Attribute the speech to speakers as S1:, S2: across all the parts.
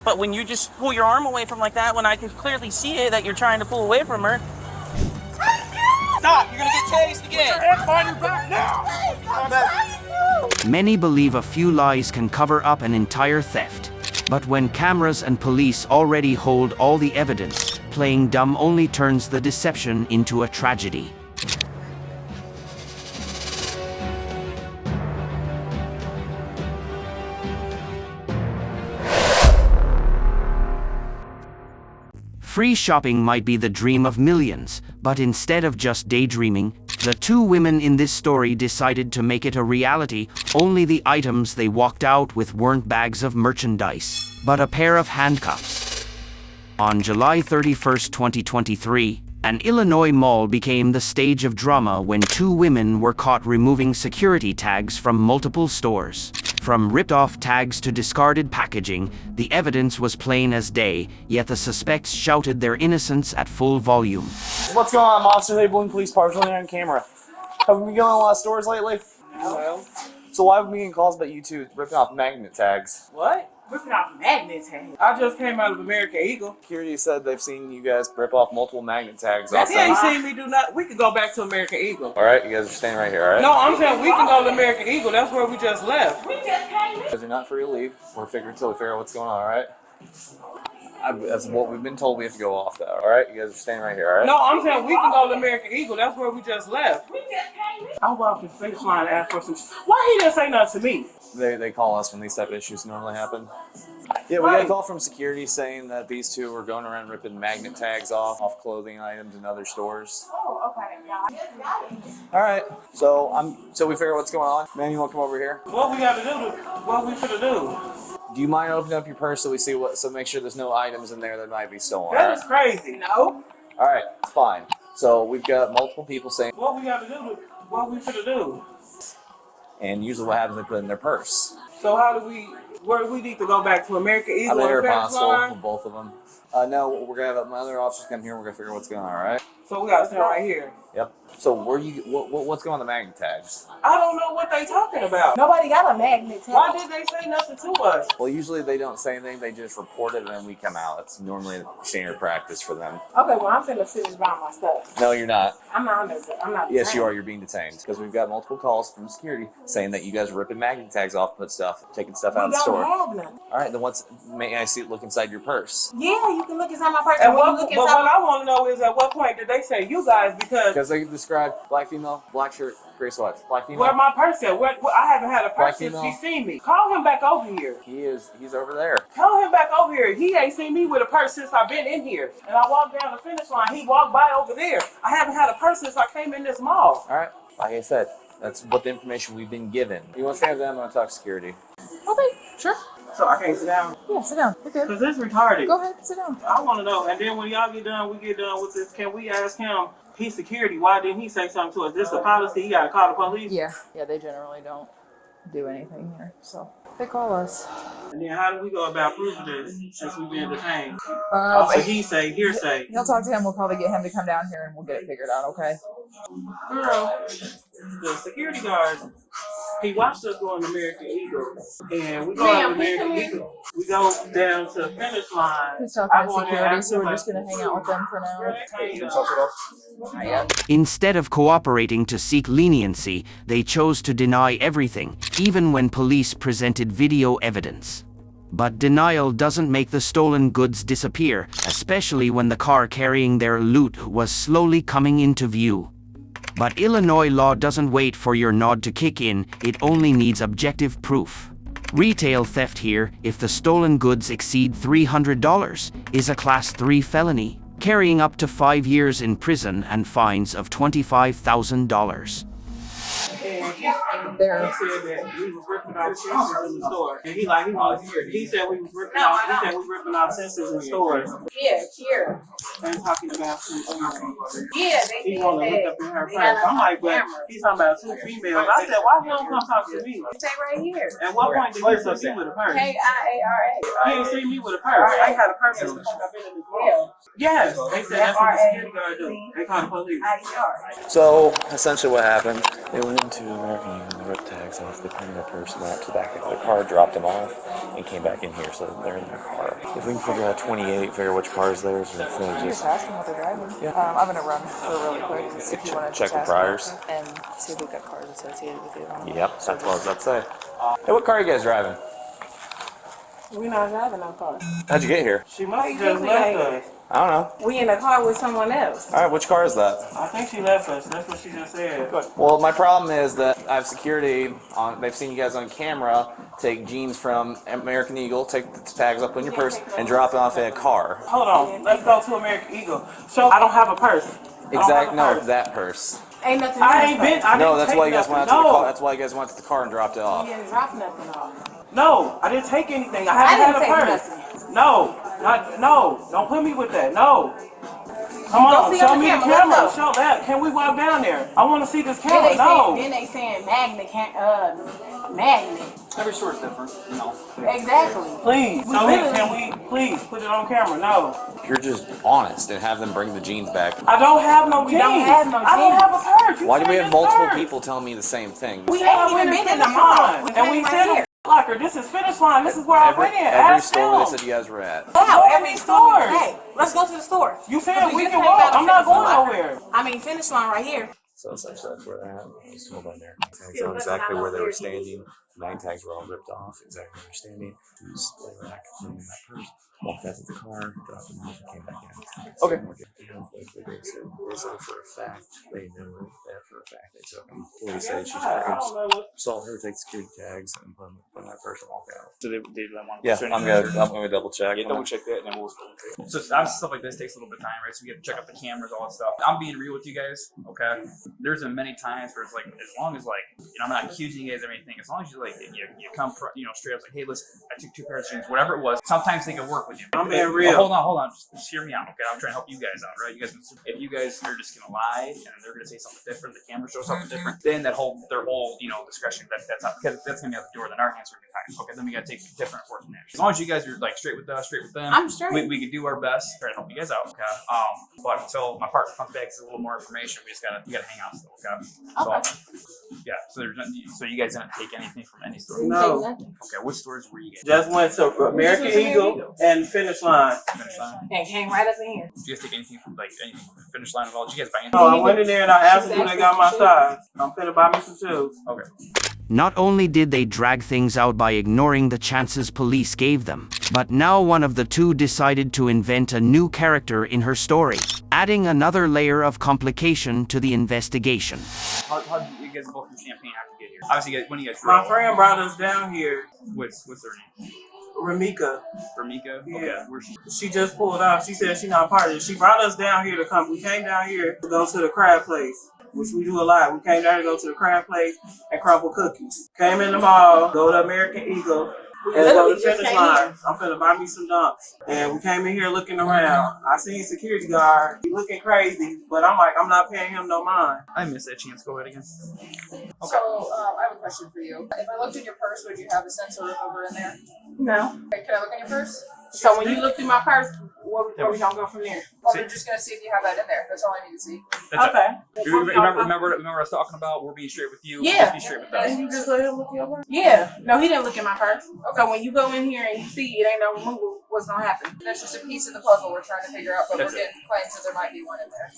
S1: But when you just pull your arm away from like that, when I can clearly see it that you're trying to pull away from her. Stop! You're gonna get tased again! Put your hand behind your back now!
S2: Many believe a few lies can cover up an entire theft. But when cameras and police already hold all the evidence, playing dumb only turns the deception into a tragedy. Free shopping might be the dream of millions, but instead of just daydreaming, the two women in this story decided to make it a reality. Only the items they walked out with weren't bags of merchandise, but a pair of handcuffs. On July 31st, 2023, an Illinois mall became the stage of drama when two women were caught removing security tags from multiple stores. From ripped-off tags to discarded packaging, the evidence was plain as day, yet the suspects shouted their innocence at full volume.
S3: What's going on, Monster Labeling Police partially on camera? Have we been going to a lot of stores lately?
S1: No.
S3: So why have we been getting calls about you two ripping off magnet tags?
S1: What? Ripping off magnet tags? I just came out of American Eagle.
S3: Security said they've seen you guys rip off multiple magnet tags.
S1: They ain't seen me do nothing. We could go back to American Eagle.
S3: Alright, you guys are staying right here, alright?
S1: No, I'm saying we can go to American Eagle. That's where we just left.
S3: You guys are not free to leave. We're figuring until we figure out what's going on, alright? That's what we've been told. We have to go off though, alright? You guys are staying right here, alright?
S1: No, I'm saying we can go to American Eagle. That's where we just left. I walked the finish line and asked for some. Why he didn't say nothing to me?
S3: They call us when these type of issues normally happen. Yeah, we got a call from security saying that these two were going around ripping magnet tags off clothing items in other stores.
S4: Oh, okay.
S3: All right, so we figure out what's going on. Man, you want to come over here?
S1: What we got to do? What we finna do?
S3: Do you mind opening up your purse so we see so make sure there's no items in there that might be stolen?
S1: That is crazy. No.
S3: All right, fine. So we've got multiple people saying
S1: what we got to do? What we finna do?
S3: And usually what happens, they put it in their purse.
S1: So where do we need to go back to American Eagle?
S3: I'm at
S1: or
S3: Apostle with both of them. No, we're gonna have my other officers come here. We're gonna figure out what's going on. All right.
S1: So we gotta stand right here.
S3: Yep. So what's going on the magnet tags?
S1: I don't know what they talking about.
S4: Nobody got a magnet tag.
S1: Why did they say nothing to us?
S3: Well, usually they don't say anything. They just report it and then we come out. It's normally standard practice for them.
S4: Okay, well, I'm finna finish buying my stuff.
S3: No, you're not.
S4: I'm not.
S3: Yes, you are. You're being detained because we've got multiple calls from security saying that you guys are ripping magnet tags off, taking stuff out of the store.
S4: We don't have nothing.
S3: All right, then may I see it look inside your purse?
S4: Yeah, you can look inside my purse.
S1: And what I want to know is at what point did they say you guys
S3: because they described black female, black shirt, gray sweats, black female.
S1: Where my purse at? I haven't had a purse since he seen me. Call him back over here.
S3: He's over there.
S1: Call him back over here. He ain't seen me with a purse since I've been in here. And I walked down the finish line. He walked by over there. I haven't had a purse since I came in this mall.
S3: All right, like I said, that's what the information we've been given. You want to stand down? I'm gonna talk to security.
S4: Okay, sure.
S1: So I can't sit down?
S4: Yeah, sit down. We're good.
S1: Because it's retarded.
S4: Go ahead, sit down.
S1: I want to know. And then when y'all get done, we get done with this. Can we ask him? He's security. Why didn't he say something to us? This is a policy. He got to call the police.
S4: Yeah, they generally don't do anything here, so they call us.
S1: And then how do we go about proving this since we've been detained? He say, hearsay.
S4: You'll talk to him. We'll probably get him to come down here and we'll get it figured out. Okay.
S1: Girl, the security guard. He watched us go on American Eagle, and we go on American Eagle. We go down to the finish line.
S4: He's talking to security, so we're just gonna hang out with them for now.
S2: Instead of cooperating to seek leniency, they chose to deny everything, even when police presented video evidence. But denial doesn't make the stolen goods disappear, especially when the car carrying their loot was slowly coming into view. But Illinois law doesn't wait for your nod to kick in, it only needs objective proof. Retail theft here, if the stolen goods exceed $300, is a Class 3 felony, carrying up to 5 years in prison and fines of $25,000.
S1: He said that we was ripping off sensors in the store. And he said we was ripping off sensors in stores.
S4: Yeah, here.
S1: And talking about some
S4: Yeah,
S1: he want to look up in her purse. I'm like, but he's talking about two females. I said, why you don't come talk to me?
S4: Stay right here.
S1: At what point did he see me with a purse?
S4: K-I-A-R-A.
S1: He didn't see me with a purse. I had a purse since I've been in this mall. Yes, they said that's what the security guard do. They call the police.
S3: So essentially what happened, they went into American Eagle. ripped tags off. They put in their purse and went to the back of their car, dropped them off, and came back in here. So they're in their car. If we can figure out 28, figure out which car is theirs, and if
S4: I'm just asking what they're driving.
S3: Yeah.
S4: I'm gonna run her really quick. If you want to
S3: check the priors
S4: and see if we've got cars associated with it.
S3: Yep, that's what I was about to say. Hey, what car are you guys driving?
S5: We not driving no car.
S3: How'd you get here?
S1: She must have
S5: you
S1: just
S5: think we
S1: left
S5: got
S1: us.
S3: I don't know.
S5: We in a car with someone else.
S3: All right, which car is that?
S1: I think she left us. That's what she just said.
S3: Well, my problem is that I have security on. They've seen you guys on camera take jeans from American Eagle, take the tags up in your purse, and drop it off in a car.
S1: Hold on. Let's go to American Eagle. So I don't have a purse.
S3: Exactly. No, that purse.
S5: Ain't nothing.
S1: I ain't been. I
S3: No,
S1: didn't
S3: that's
S1: take
S3: why you guys
S1: nothing.
S3: went out to the
S1: No.
S3: car. That's why you guys went to the car and dropped it off.
S5: You didn't drop nothing off.
S1: No, I didn't take anything. I
S5: I
S1: haven't
S5: didn't
S1: had a
S5: take
S1: purse.
S5: nothing.
S1: No, no, don't put me with that. No. Come on,
S5: see
S1: show
S5: on the
S1: me the
S5: camera.
S1: camera.
S5: Let's go.
S1: Show that. Can we walk down there? I want to see this
S5: Then
S1: camera.
S5: they
S1: No.
S5: saying, magnet.
S6: Every store's different, you know.
S5: Exactly.
S1: Please,
S5: We
S1: show me.
S5: literally-
S1: Can we please put it on camera? No.
S3: You're just honest and have them bring the jeans back.
S1: I don't have no jeans.
S5: don't have no
S1: I don't
S5: jeans.
S1: have a purse. You
S3: Why do we
S1: said
S3: have
S1: this
S3: multiple
S1: purse.
S3: people telling me the same thing?
S5: We
S1: I
S5: ain't
S1: went
S5: even
S1: in
S5: been in the
S1: finish
S5: mall.
S1: line.
S5: We
S1: And we
S5: came
S1: said
S5: right here.
S1: locker. This is finish line. This is where I went in.
S3: Every
S1: Ask
S3: store they
S1: them.
S3: said you guys were at.
S5: Wow,
S1: Go
S5: every
S1: to
S5: store.
S1: stores.
S5: Hey, let's go to the store.
S1: You said
S5: Because
S1: we
S5: just
S1: can
S5: came
S1: walk.
S5: out of
S1: I'm not
S5: finish
S1: going
S5: line.
S1: nowhere.
S5: I mean, finish line right here.
S3: So essentially that's where they're at. It's told on there. Tags on exactly where they were standing. 9 tags were all ripped off. Exactly where they're standing. They were back in that purse. Walked out to the car, dropped them off, and came back in. Okay. They said for a fact they knew that for a fact they took them. Police say she's saw her take security tags and put them in that purse and walk out.
S6: So they don't want to.
S3: Yeah, I'm gonna double check.
S6: Yeah, double check that, and then we'll. So obviously stuff like this takes a little bit of time, right? So we get to check out the cameras, all that stuff. I'm being real with you guys, okay? There's been many times where it's like, as long as like, you know, I'm not accusing you guys of anything. As long as you like, you come, straight up like, hey, listen, I took 2 pairs of jeans, whatever it was. Sometimes they can work with you.
S1: I'm being real.
S6: Hold on, just hear me out, okay? I'm trying to help you guys out, right? You guys, if you guys are just gonna lie and they're gonna say something different, the camera shows something different, then their whole discretion that's not, because that's gonna be out the door. Then our hands are gonna be tied. Okay, then we gotta take different enforcement action. As long as you guys are like straight with us, straight with them,
S5: I'm straight.
S6: We can do our best to try to help you guys out, okay? But until my partner comes back with a little more information, you gotta hang out still, okay? So yeah, so so you guys didn't take anything from any store.
S1: No.
S6: Okay, which stores were you guys?
S1: Just went to American Eagle and finish line.
S6: Finish line.
S5: And came right up in here.
S6: Did you guys take anything from anything from the finish line at all? Did you guys buy anything?
S1: No, I went in there and I asked them do they got my size. I'm finna buy me some shoes.
S6: Okay.
S2: Not only did they drag things out by ignoring the chances police gave them, but now one of the two decided to invent a new character in her story, adding another layer of complication to the investigation.
S6: How did you guys both from Champagne have to get here? Obviously, when you guys
S1: My
S6: drove,
S1: friend brought us down here.
S6: what's their name?
S1: Ramika.
S6: Ramika?
S1: Yeah.
S6: Okay, where's she?
S1: She just pulled off. She said she's not part of it. She brought us down here to come. We came down here to go to the crab place, which we do a lot. We came down to go to the crab place and crumble cookies. Came in the mall, go to American Eagle, and go
S5: literally
S1: to
S5: just
S1: finish
S5: came
S1: line. I'm finna buy me some dunks. And we came in here looking around. I seen security guard. He looking crazy, but I'm like, I'm not paying him no mind.
S6: I missed that chance. Go ahead again.
S4: So, I have a question for you. If I looked in your purse, would you have a sensor remover in there?
S5: No.
S4: Okay, can I look in your purse?
S5: So when you look through my purse, where we gonna go from there?
S4: Well, we're just gonna see if you have that in there. That's all I need to see.
S6: That's
S5: Okay.
S6: it. Remember what I was talking about? We're being straight with you.
S5: Yeah.
S6: Just be straight with us.
S1: And you just let him look at your purse?
S5: Yeah. No, he didn't look in my purse. So when you go in here and you see it ain't no removal, what's gonna happen?
S4: That's just a piece of the puzzle we're trying to figure out, but
S6: That's
S4: we're getting claims that there might be one in there.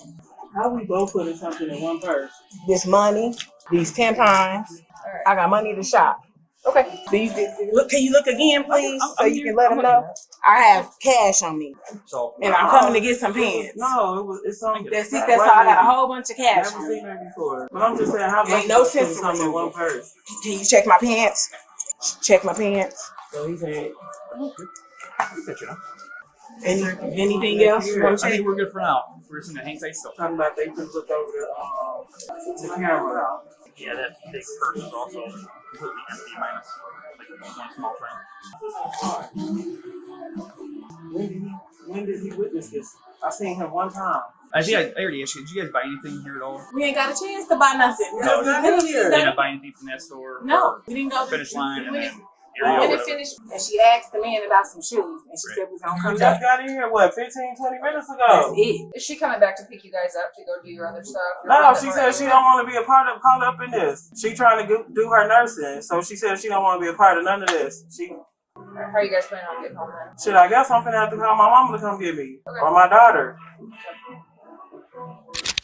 S1: How we both putting something in one purse?
S5: This money, these tampons.
S4: Alright.
S5: I got money to shop.
S4: Okay.
S5: These look. Can you look again, please, so you can let them know? I have cash on me,
S6: So,
S5: and I'm coming to get some pants.
S1: No, it's something.
S5: That's it. That's all. I got a whole bunch of cash.
S1: Never
S5: on me.
S1: seen that before. But I'm just saying, how
S5: Ain't
S1: about
S5: no
S1: you put
S5: sense
S1: something in
S5: removal.
S1: one purse?
S5: Can you check my pants? Check my pants.
S1: So he said,
S5: Anything else you want to
S6: I
S5: check?
S6: think we're good for now. We're just gonna hang tight still.
S1: talking about they could look over the camera.
S6: Yeah, that big purse is also completely empty, minus like one small frame.
S1: When did he witness this? I seen him one time.
S6: I think I already asked you. Did you guys buy anything here at all?
S5: We ain't got a chance to buy nothing.
S6: No.
S5: Literally
S6: You
S5: done-
S6: didn't buy anything from that store?
S5: No, we didn't go to
S6: Finish line and then
S4: And it finished.
S5: And she asked the man about some shoes, and she said we was gonna
S1: We
S5: come
S1: just
S5: back.
S1: got in here, what, 15, 20 minutes ago?
S5: That's it.
S4: Is she coming back to pick you guys up to go do your other stuff?
S1: No, she said she don't want to be a part of caught up in this. She trying to do her nursing, so she said she don't want to be a part of none of this.
S4: How are you guys planning on getting home then?
S1: Shit, I guess I'm gonna have to call my mama to come get me or my daughter.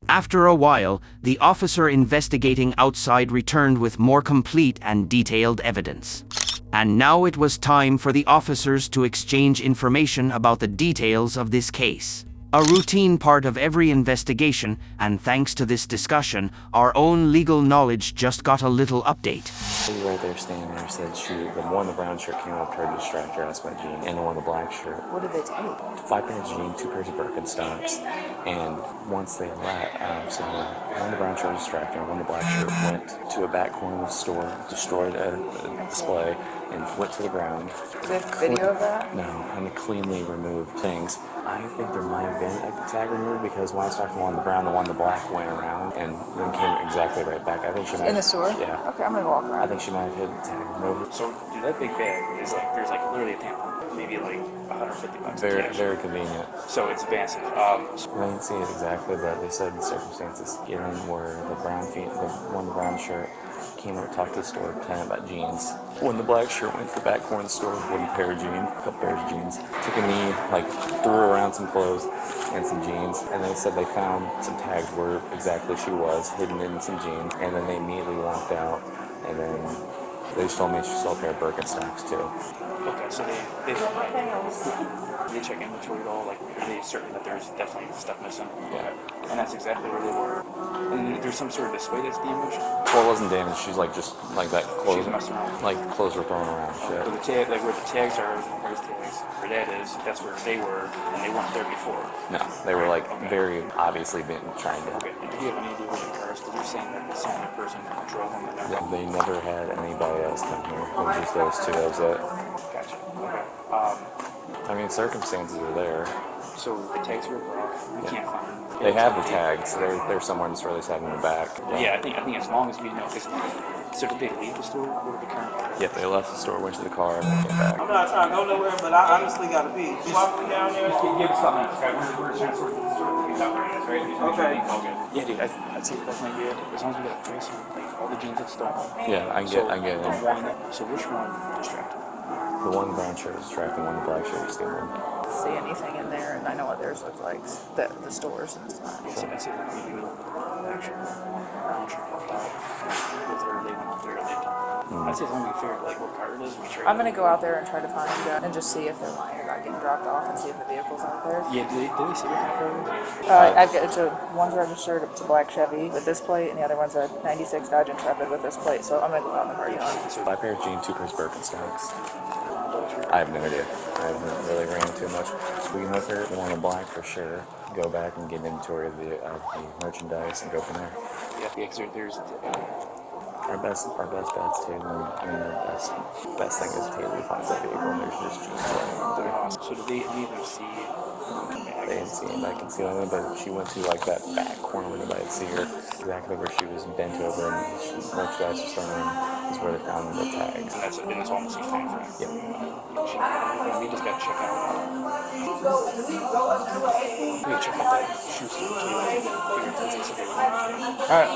S2: After a while, the officer investigating outside returned with more complete and detailed evidence. And now it was time for the officers to exchange information about the details of this case. A routine part of every investigation, and thanks to this discussion, our own legal knowledge just got a little update.
S3: Lady right there standing there said the one in the brown shirt came up, tried to distract her, asked about jeans, and the one in the black shirt.
S5: What did they take?
S3: 5 pairs of jeans, 2 pairs of Birkenstocks, and once they left, so one in the brown shirt was distracting, one in the black shirt went to a back corner of the store, destroyed a display, and went to the ground.
S4: Do they have video of that?
S3: No, and cleanly removed things. I think there might have been a tag removed because when I started the one in the brown, the one in the black went around and then came exactly right back. I think she might
S4: In the store?
S3: Yeah.
S4: Okay, I'm gonna go walk
S3: I
S4: around.
S3: think she might have hit the tag removed.
S7: So, dude, that big bag is like, there's like literally a tampon, maybe like $150.
S3: Very,
S7: cash.
S3: very convenient.
S7: So it's expensive.
S3: I didn't see it exactly, but they said the circumstances given were the one in the brown shirt came over, talked to the store, telling about jeans. When the black shirt went to the back corner of the store with a pair of jeans, a couple pairs of jeans, took a knee, like threw around some clothes and some jeans, and they said they found some tags where exactly she was, hidden in some jeans, and then they immediately walked out, and then they just told me she saw a pair of Birkenstocks too.
S7: Okay, so they check inventory at all? Like, are they certain that there's definitely stuff missing?
S3: Yeah.
S7: And that's exactly where they were. And there's some sort of display that's damaged.
S3: Well, it wasn't damaged. She's like just like that clothes,
S7: She's messing around.
S3: like clothes were thrown around.
S7: So
S3: Shit.
S7: the tag, like where the tags are, there's tags. Where that is, that's where they were, and they weren't there before.
S3: No, they were like very obviously been trying to.
S7: Okay, and do you have any idea where the cars? Because you're saying that some other person drove them. And
S3: Yeah, they never had anybody else come here. It was just those two. That was it.
S7: Gotcha. Okay.
S3: I mean, circumstances are there.
S7: So the tags were off. We can't find them.
S3: They have the tags. They're somewhere in the store. They just have them in the back.
S7: Yeah, I think as long as we know, because so did they leave the store? Where did the car?
S3: Yep, they left the store, went to the car, and then came back.
S1: I'm not trying to go nowhere, but I honestly gotta pee. You walk me down there.
S6: Give us something. Okay, we're trying to sort things out right now, right?
S1: Okay.
S7: Yeah, dude, I'd say that's not good. As long as we got a trace on like all the jeans that's stolen.
S3: Yeah, I get it.
S7: So which one distracted?
S3: The one brown shirt was distracting, one black shirt was stealing.
S4: See anything in there, and I know what theirs look like. The stores and stuff.
S7: I'd say like maybe black shirt, brown shirt helped out with her. They went through it. I'd say as long as we figured like what car it is, we trade.
S4: I'm gonna go out there and try to find them and just see if they're lying about getting dropped off and see if the vehicle's out there.
S7: Yeah, did they say what kind of car it is?
S4: I've got one's registered to black Chevy with this plate, and the other one's a '96 Dodge Intrepid with this plate. So I'm gonna go out in the parking lot.
S3: 5 pairs of jeans, 2 pairs of Birkenstocks. I have no idea. I haven't really ran too much. We can hook her, the one in black for sure. Go back and get inventory of the merchandise and go from there.
S7: Yeah, because there's
S3: Our best bets too. I mean, the best thing is Taylor finds that vehicle and there's just jeans laying there.
S7: so did they either see?
S3: They didn't see him. I can see anything, but she went to like that back corner where nobody could see her. Exactly where she was bent over and merchandise was thrown in is where they found the tags.
S7: And that's almost the same time frame.
S3: Yep.
S7: We just got to check out. We check out that shoe store too. Figure out things that
S3: Alright.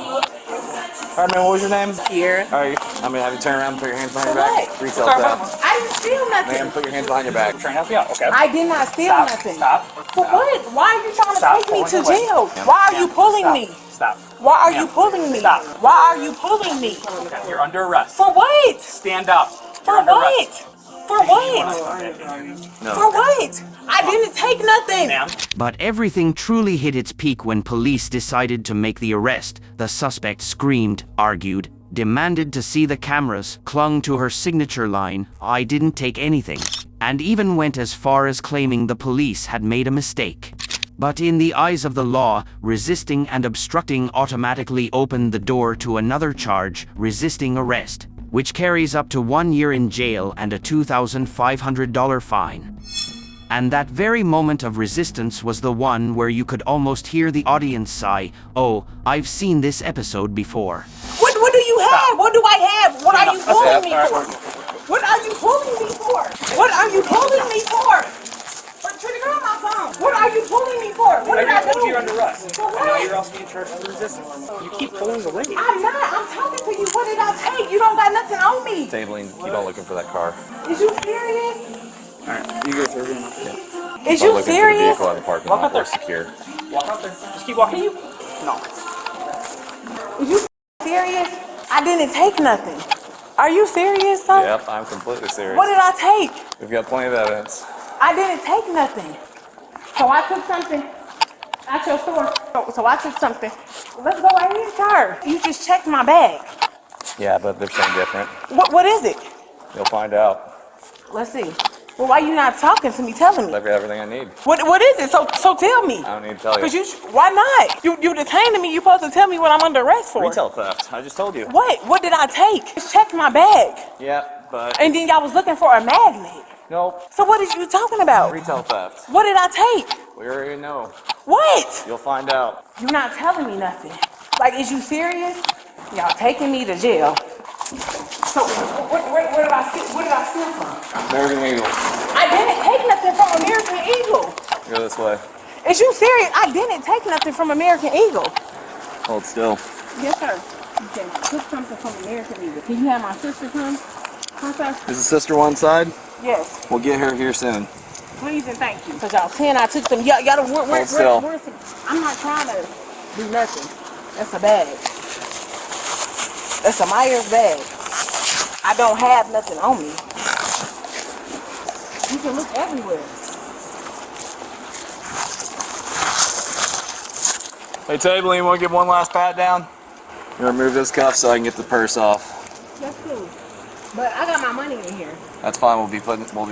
S3: Alright, man, what was your name?
S5: Here.
S3: Alright, I'm gonna have you turn around and put your hands behind your back.
S5: What?
S3: Retail theft.
S5: I didn't steal nothing.
S3: Ma'am, put your hands behind your back.
S6: Trying to help you out, okay?
S5: I did not steal nothing.
S6: Stop.
S5: For what? Why are you trying to
S6: Stop
S5: take me to
S6: pulling away.
S5: jail? Why are you pulling
S6: Stop.
S5: me?
S6: Stop.
S5: Why are you pulling me?
S6: Stop.
S5: Why are you pulling me?
S6: Okay, you're under arrest.
S5: For what?
S6: Stand up.
S5: For
S6: You're under
S5: what?
S6: arrest.
S5: For what?
S3: No.
S5: For what? I didn't take nothing.
S6: Ma'am.
S2: But everything truly hit its peak when police decided to make the arrest. The suspect screamed, argued, demanded to see the cameras, clung to her signature line, "I didn't take anything," and even went as far as claiming the police had made a mistake. But in the eyes of the law, resisting and obstructing automatically opened the door to another charge, resisting arrest, which carries up to 1 year in jail and a $2,500 fine. And that very moment of resistance was the one where you could almost hear the audience sigh, "Oh, I've seen this episode before."
S5: What do you have? What do I have? What are you pulling me for? What are you pulling me for? What are you pulling me for? Turn it on my phone. What are you pulling me for? What did I do?
S6: You're under arrest.
S5: For
S6: I know
S5: what?
S6: you're also being charged with resistance. You keep pulling away.
S5: I'm not. I'm talking to you. What did I take? You don't got nothing on me.
S3: Tabling, keep on looking for that car.
S5: Is you serious?
S6: Alright, you go through here.
S5: Is
S3: Keep on
S5: you
S3: looking
S5: serious?
S3: for the vehicle in the parking
S6: Walk
S3: lot.
S6: out there.
S3: We're secure.
S6: Walk out there. Just keep walking. No.
S5: Is you serious? I didn't take nothing. Are you serious, son?
S3: Yep, I'm completely serious.
S5: What did I take?
S3: We've got plenty of evidence.
S5: I didn't take nothing. So I took something at your store. So I took something. Let's go right here, sir. You just checked my bag.
S3: Yeah, but they're saying different.
S5: What is it?
S3: You'll find out.
S5: Let's see. Well, why you not talking to me, telling me?
S3: I've got everything I need.
S5: What is it? So tell me.
S3: I don't need to tell
S5: Cause
S3: you.
S5: why not? You detained me. You supposed to tell me what I'm under arrest for.
S3: Retail theft. I just told you.
S5: What? What did I take? Just check my bag.
S3: Yeah, but
S5: And then y'all was looking for a magnet.
S3: nope.
S5: So what is you talking about?
S3: Retail theft.
S5: What did I take?
S3: We already know.
S5: What?
S3: You'll find out.
S5: You're not telling me nothing. Like, is you serious? Y'all taking me to jail. So where did I steal from?
S3: American Eagle.
S5: I didn't take nothing from American Eagle.
S3: Go this way.
S5: Is you serious? I didn't take nothing from American Eagle.
S3: Hold still.
S5: Yes, sir. You can took something from American Eagle. Can you have my sister come? Come, sir?
S3: Is the sister one side?
S5: Yes.
S3: We'll get her here soon.
S5: Please and thank you. Cause y'all saying I took some. Y'all where's some? I'm not trying to do nothing. That's a bag. That's a Myers bag. I don't have nothing on me. You can look everywhere.
S3: Hey, Table, you want to give one last pat down? You remove this cuff so I can get the purse off.
S5: That's cool. But I got my money in here.
S3: That's fine. We'll be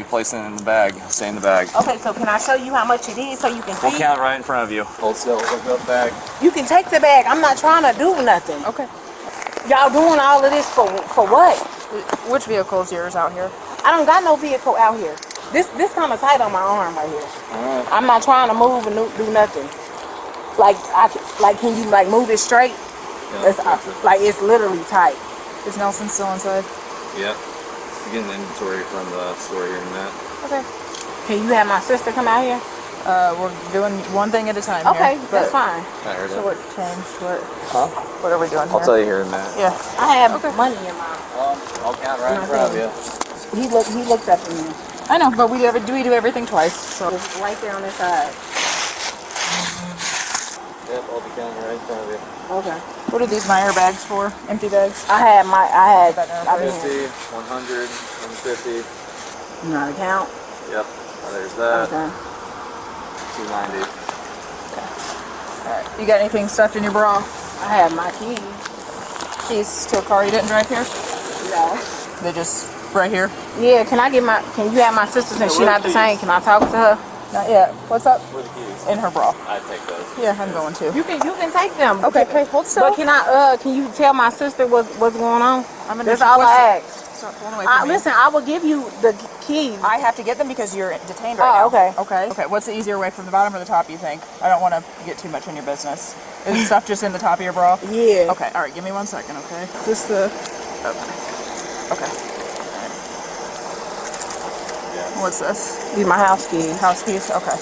S3: placing it in the bag. It'll stay in the bag.
S5: Okay, so can I show you how much it is so you can see?
S3: We'll count right in front of you. Hold still. Look up bag.
S5: You can take the bag. I'm not trying to do nothing.
S4: Okay.
S5: Y'all doing all of this for what?
S4: Which vehicle is yours out here?
S5: I don't got no vehicle out here. This kind of tight on my arm right here.
S3: Alright.
S5: I'm not trying to move and do nothing. Like can you like move it straight?
S3: Yeah,
S5: It's literally tight.
S4: Is Nelson still inside?
S3: Yep. You get an inventory from the store here in a minute.
S4: Okay.
S5: Can you have my sister come out here?
S4: We're doing one thing at a time
S5: Okay,
S4: here.
S5: that's fine.
S3: I heard
S4: So
S3: it.
S4: what changed?
S3: Huh?
S4: What are we doing
S3: I'll
S4: here?
S3: tell you here in a minute.
S5: Yeah, I have money in my.
S3: I'll count right in front of you.
S5: He looked up at me.
S4: I know, but we do everything twice. So
S5: It's right there on this side.
S3: Yep, I'll be counting right in front of you.
S5: Okay.
S4: what are these Meyer bags for? Empty bags?
S5: I had.
S3: 50, 100, 150.
S5: You know how to count?
S3: Yep. There's that.
S5: Okay.
S3: 290.
S4: Alright. You got anything stuffed in your bra?
S5: I have my keys.
S4: Keys to a car you didn't drive here?
S5: No.
S4: They just right here?
S5: Yeah, can you have my sister since she's not the same? Can I talk to her?
S4: Not yet. What's up?
S3: Where are the keys?
S4: In her bra.
S3: I'd take those.
S4: Yeah, I'm going to.
S5: You can take them.
S4: Okay, hold still.
S5: But can you tell my sister what's going on?
S4: I'm gonna
S5: That's all I ask.
S4: Stop pulling away from me.
S5: Listen, I will give you the keys.
S4: I have to get them because you're detained right now.
S5: Okay.
S4: Okay, what's the easier way, from the bottom or the top, you think? I don't want to get too much in your business. Is stuff just in the top of your bra?
S5: Yeah.
S4: Okay, alright, give me 1 second, okay? Just the... Okay. What's this?
S5: These my house keys.
S4: House keys? Okay.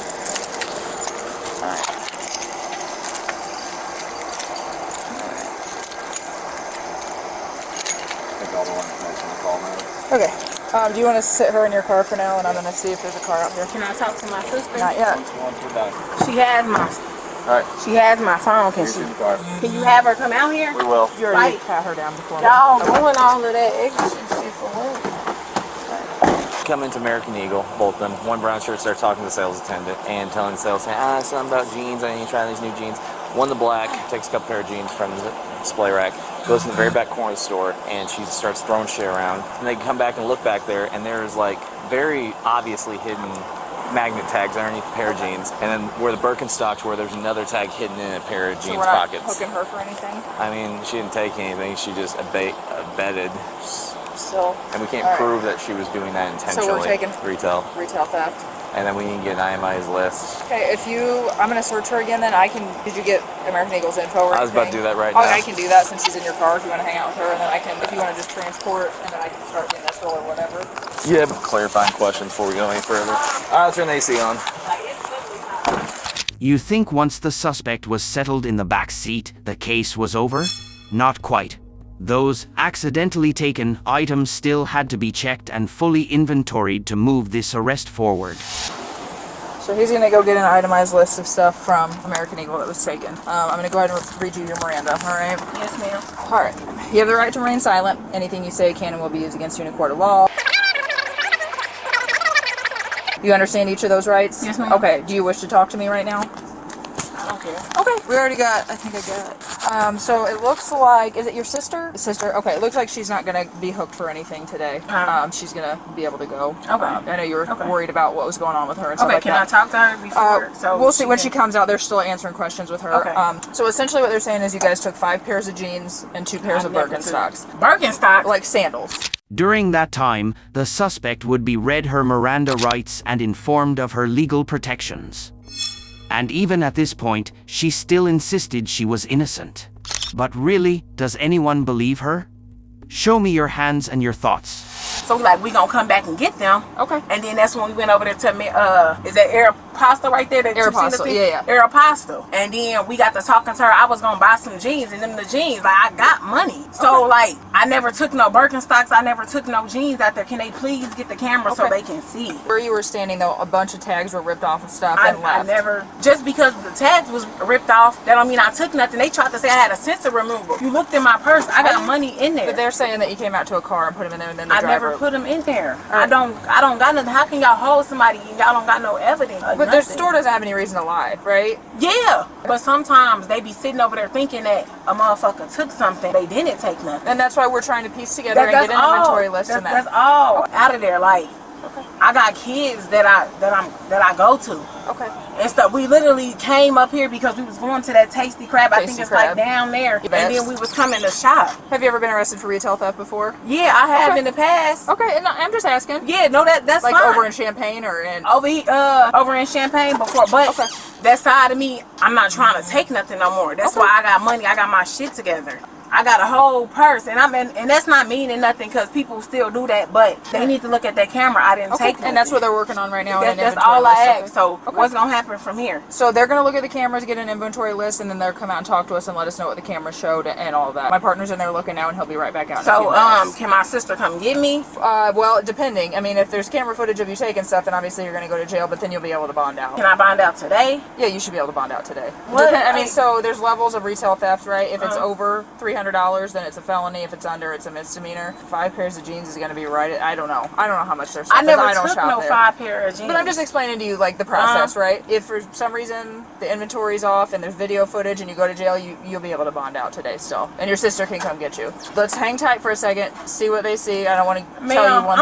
S3: Take all the information on the call now.
S4: Okay. Do you want to sit her in your car for now, and I'm going to see if there's a car out here?
S5: Can I talk to my sister?
S4: Not yet.
S3: Once we're done.
S5: She has my
S3: Alright.
S5: phone.
S3: Here's in the car.
S5: Can you have her come out here?
S3: We will.
S4: You already
S5: Right.
S4: pat her down before.
S5: Y'all doing all of that extra shit for what?
S3: Come into American Eagle, both of them. One brown shirt starts talking to the sales attendant and telling the sales attendant, something about jeans, I need to try these new jeans. One, the black, takes a couple pair of jeans from the display rack, goes in the very back corner of the store, and she starts throwing shit around. And they come back and look back there, and there's like very obviously hidden magnet tags underneath a pair of jeans. And then where the Birkenstocks were, there's another tag hidden in a pair of
S4: So
S3: jeans
S4: we're not
S3: pockets.
S4: hooking her for anything?
S3: I mean, she didn't take anything, she just abetted.
S4: Still
S3: And we can't
S4: All right.
S3: prove that she was doing that intentionally.
S4: So we're taking
S3: retail.
S4: retail theft.
S3: and then we can get an itemized list.
S4: Okay, I'm gonna search her again. Then did you get American Eagle's info? Or
S3: I was about to
S4: anything?
S3: do that right
S4: Oh,
S3: now.
S4: I can do that since she's in your car. If you want to hang out with her, and then if you want to just transport, and then I can start getting this roll or whatever.
S3: Yeah, but clarifying questions before we go any further. I'll turn the AC on.
S2: You think once the suspect was settled in the back seat, the case was over? Not quite. Those accidentally taken items still had to be checked and fully inventoried to move this arrest forward.
S4: So he's gonna go get an itemized list of stuff from American Eagle that was taken. I'm gonna go ahead and read you your Miranda. All right?
S5: Yes, ma'am.
S4: All right. You have the right to remain silent. Anything you say can and will be used against you in a court of law. You understand each of those rights?
S5: Yes, ma'am.
S4: Okay. Do you wish to talk to me right now?
S5: I don't care.
S4: Okay. We already got, I think I got it. So it looks like, is it your sister? Sister. Okay. It looks like she's not going to be hooked for anything today. She's going to be able to go.
S5: Okay.
S4: I know you were worried about what was going on with her and stuff
S5: Okay,
S4: like
S5: can
S4: that.
S5: I talk to her before? So
S4: We'll see when she comes out. They're still answering questions with her.
S5: Okay.
S4: So essentially what they're saying is you guys took 5 pairs of jeans and 2 pairs of Birkenstocks.
S5: Birkenstock?
S4: Like sandals.
S2: During that time, the suspect would be read her Miranda rights and informed of her legal protections. And even at this point, she still insisted she was innocent. But really, does anyone believe her? Show me your hands and your thoughts.
S5: So like we gonna come back and get them.
S4: Okay.
S5: And then that's when we went over there to me. Is that Aeropostale right there? That you seen the
S4: Aeropostale,
S5: thing?
S4: yeah.
S5: Aeropostale. And then we got to talking to her. I was gonna buy some jeans, and them the jeans. Like I got money, so like I never took no Birkenstocks. I never took no jeans out there. Can they please get the camera so they can see?
S4: Where you were standing though, a bunch of tags were ripped off and stuff and
S5: I
S4: left.
S5: never, just because the tags was ripped off, that don't mean I took nothing. They tried to say I had a sensor removal. You looked in my purse, I got money in there.
S4: But they're saying that you came out to a car and put them in there, and then the
S5: I
S4: driver.
S5: never put them in there. I don't got nothing. How can y'all hold somebody and y'all don't got no evidence?
S4: But their store doesn't have any reason to lie, right?
S5: Yeah, but sometimes they be sitting over there thinking that a motherfucker took something. They didn't take nothing.
S4: And that's why we're trying to piece together and get an inventory list and that.
S5: That's all out of there. Like, I got kids that I go to.
S4: Okay.
S5: And stuff. We literally came up here because we was going to that Tasty Crab. I think it's like down there.
S4: Yes.
S5: And then we was coming to shop.
S4: Have you ever been arrested for retail theft before?
S5: Yeah, I have in the past.
S4: Okay, and I'm just asking.
S5: Yeah, no, that's
S4: like
S5: fine.
S4: over in Champaign or in
S5: over in Champagne before, but that side of me, I'm not trying to take nothing no more. That's why I got money. I got my shit together. I got a whole purse, and and that's not meaning nothing because people still do that. But they need to look at that camera. I didn't take nothing.
S4: And that's what they're working on right now.
S5: That's all I ask. So what's gonna happen from here?
S4: So they're gonna look at the cameras, get an inventory list, and then they'll come out and talk to us and let us know what the camera showed and all of that. My partner's in there looking now, and he'll be right back out.
S5: So can my sister come get me?
S4: Well, depending. I mean, if there's camera footage of you taking stuff, then obviously you're gonna go to jail. But then you'll be able to bond out.
S5: Can I bond out today?
S4: Yeah, you should be able to bond out today.
S5: What?
S4: I mean, so there's levels of retail theft, right? If it's over $300, then it's a felony. If it's under, it's a misdemeanor. 5 pairs of jeans is going to be right. I don't know how much they're selling.
S5: I never took no 5 pair of jeans.
S4: But I'm just explaining to you like the process, right? If for some reason the inventory's off and there's video footage and you go to jail, you'll be able to bond out today still, and your sister can come get you. Let's hang tight for a second, see what they see. I don't want to tell you one.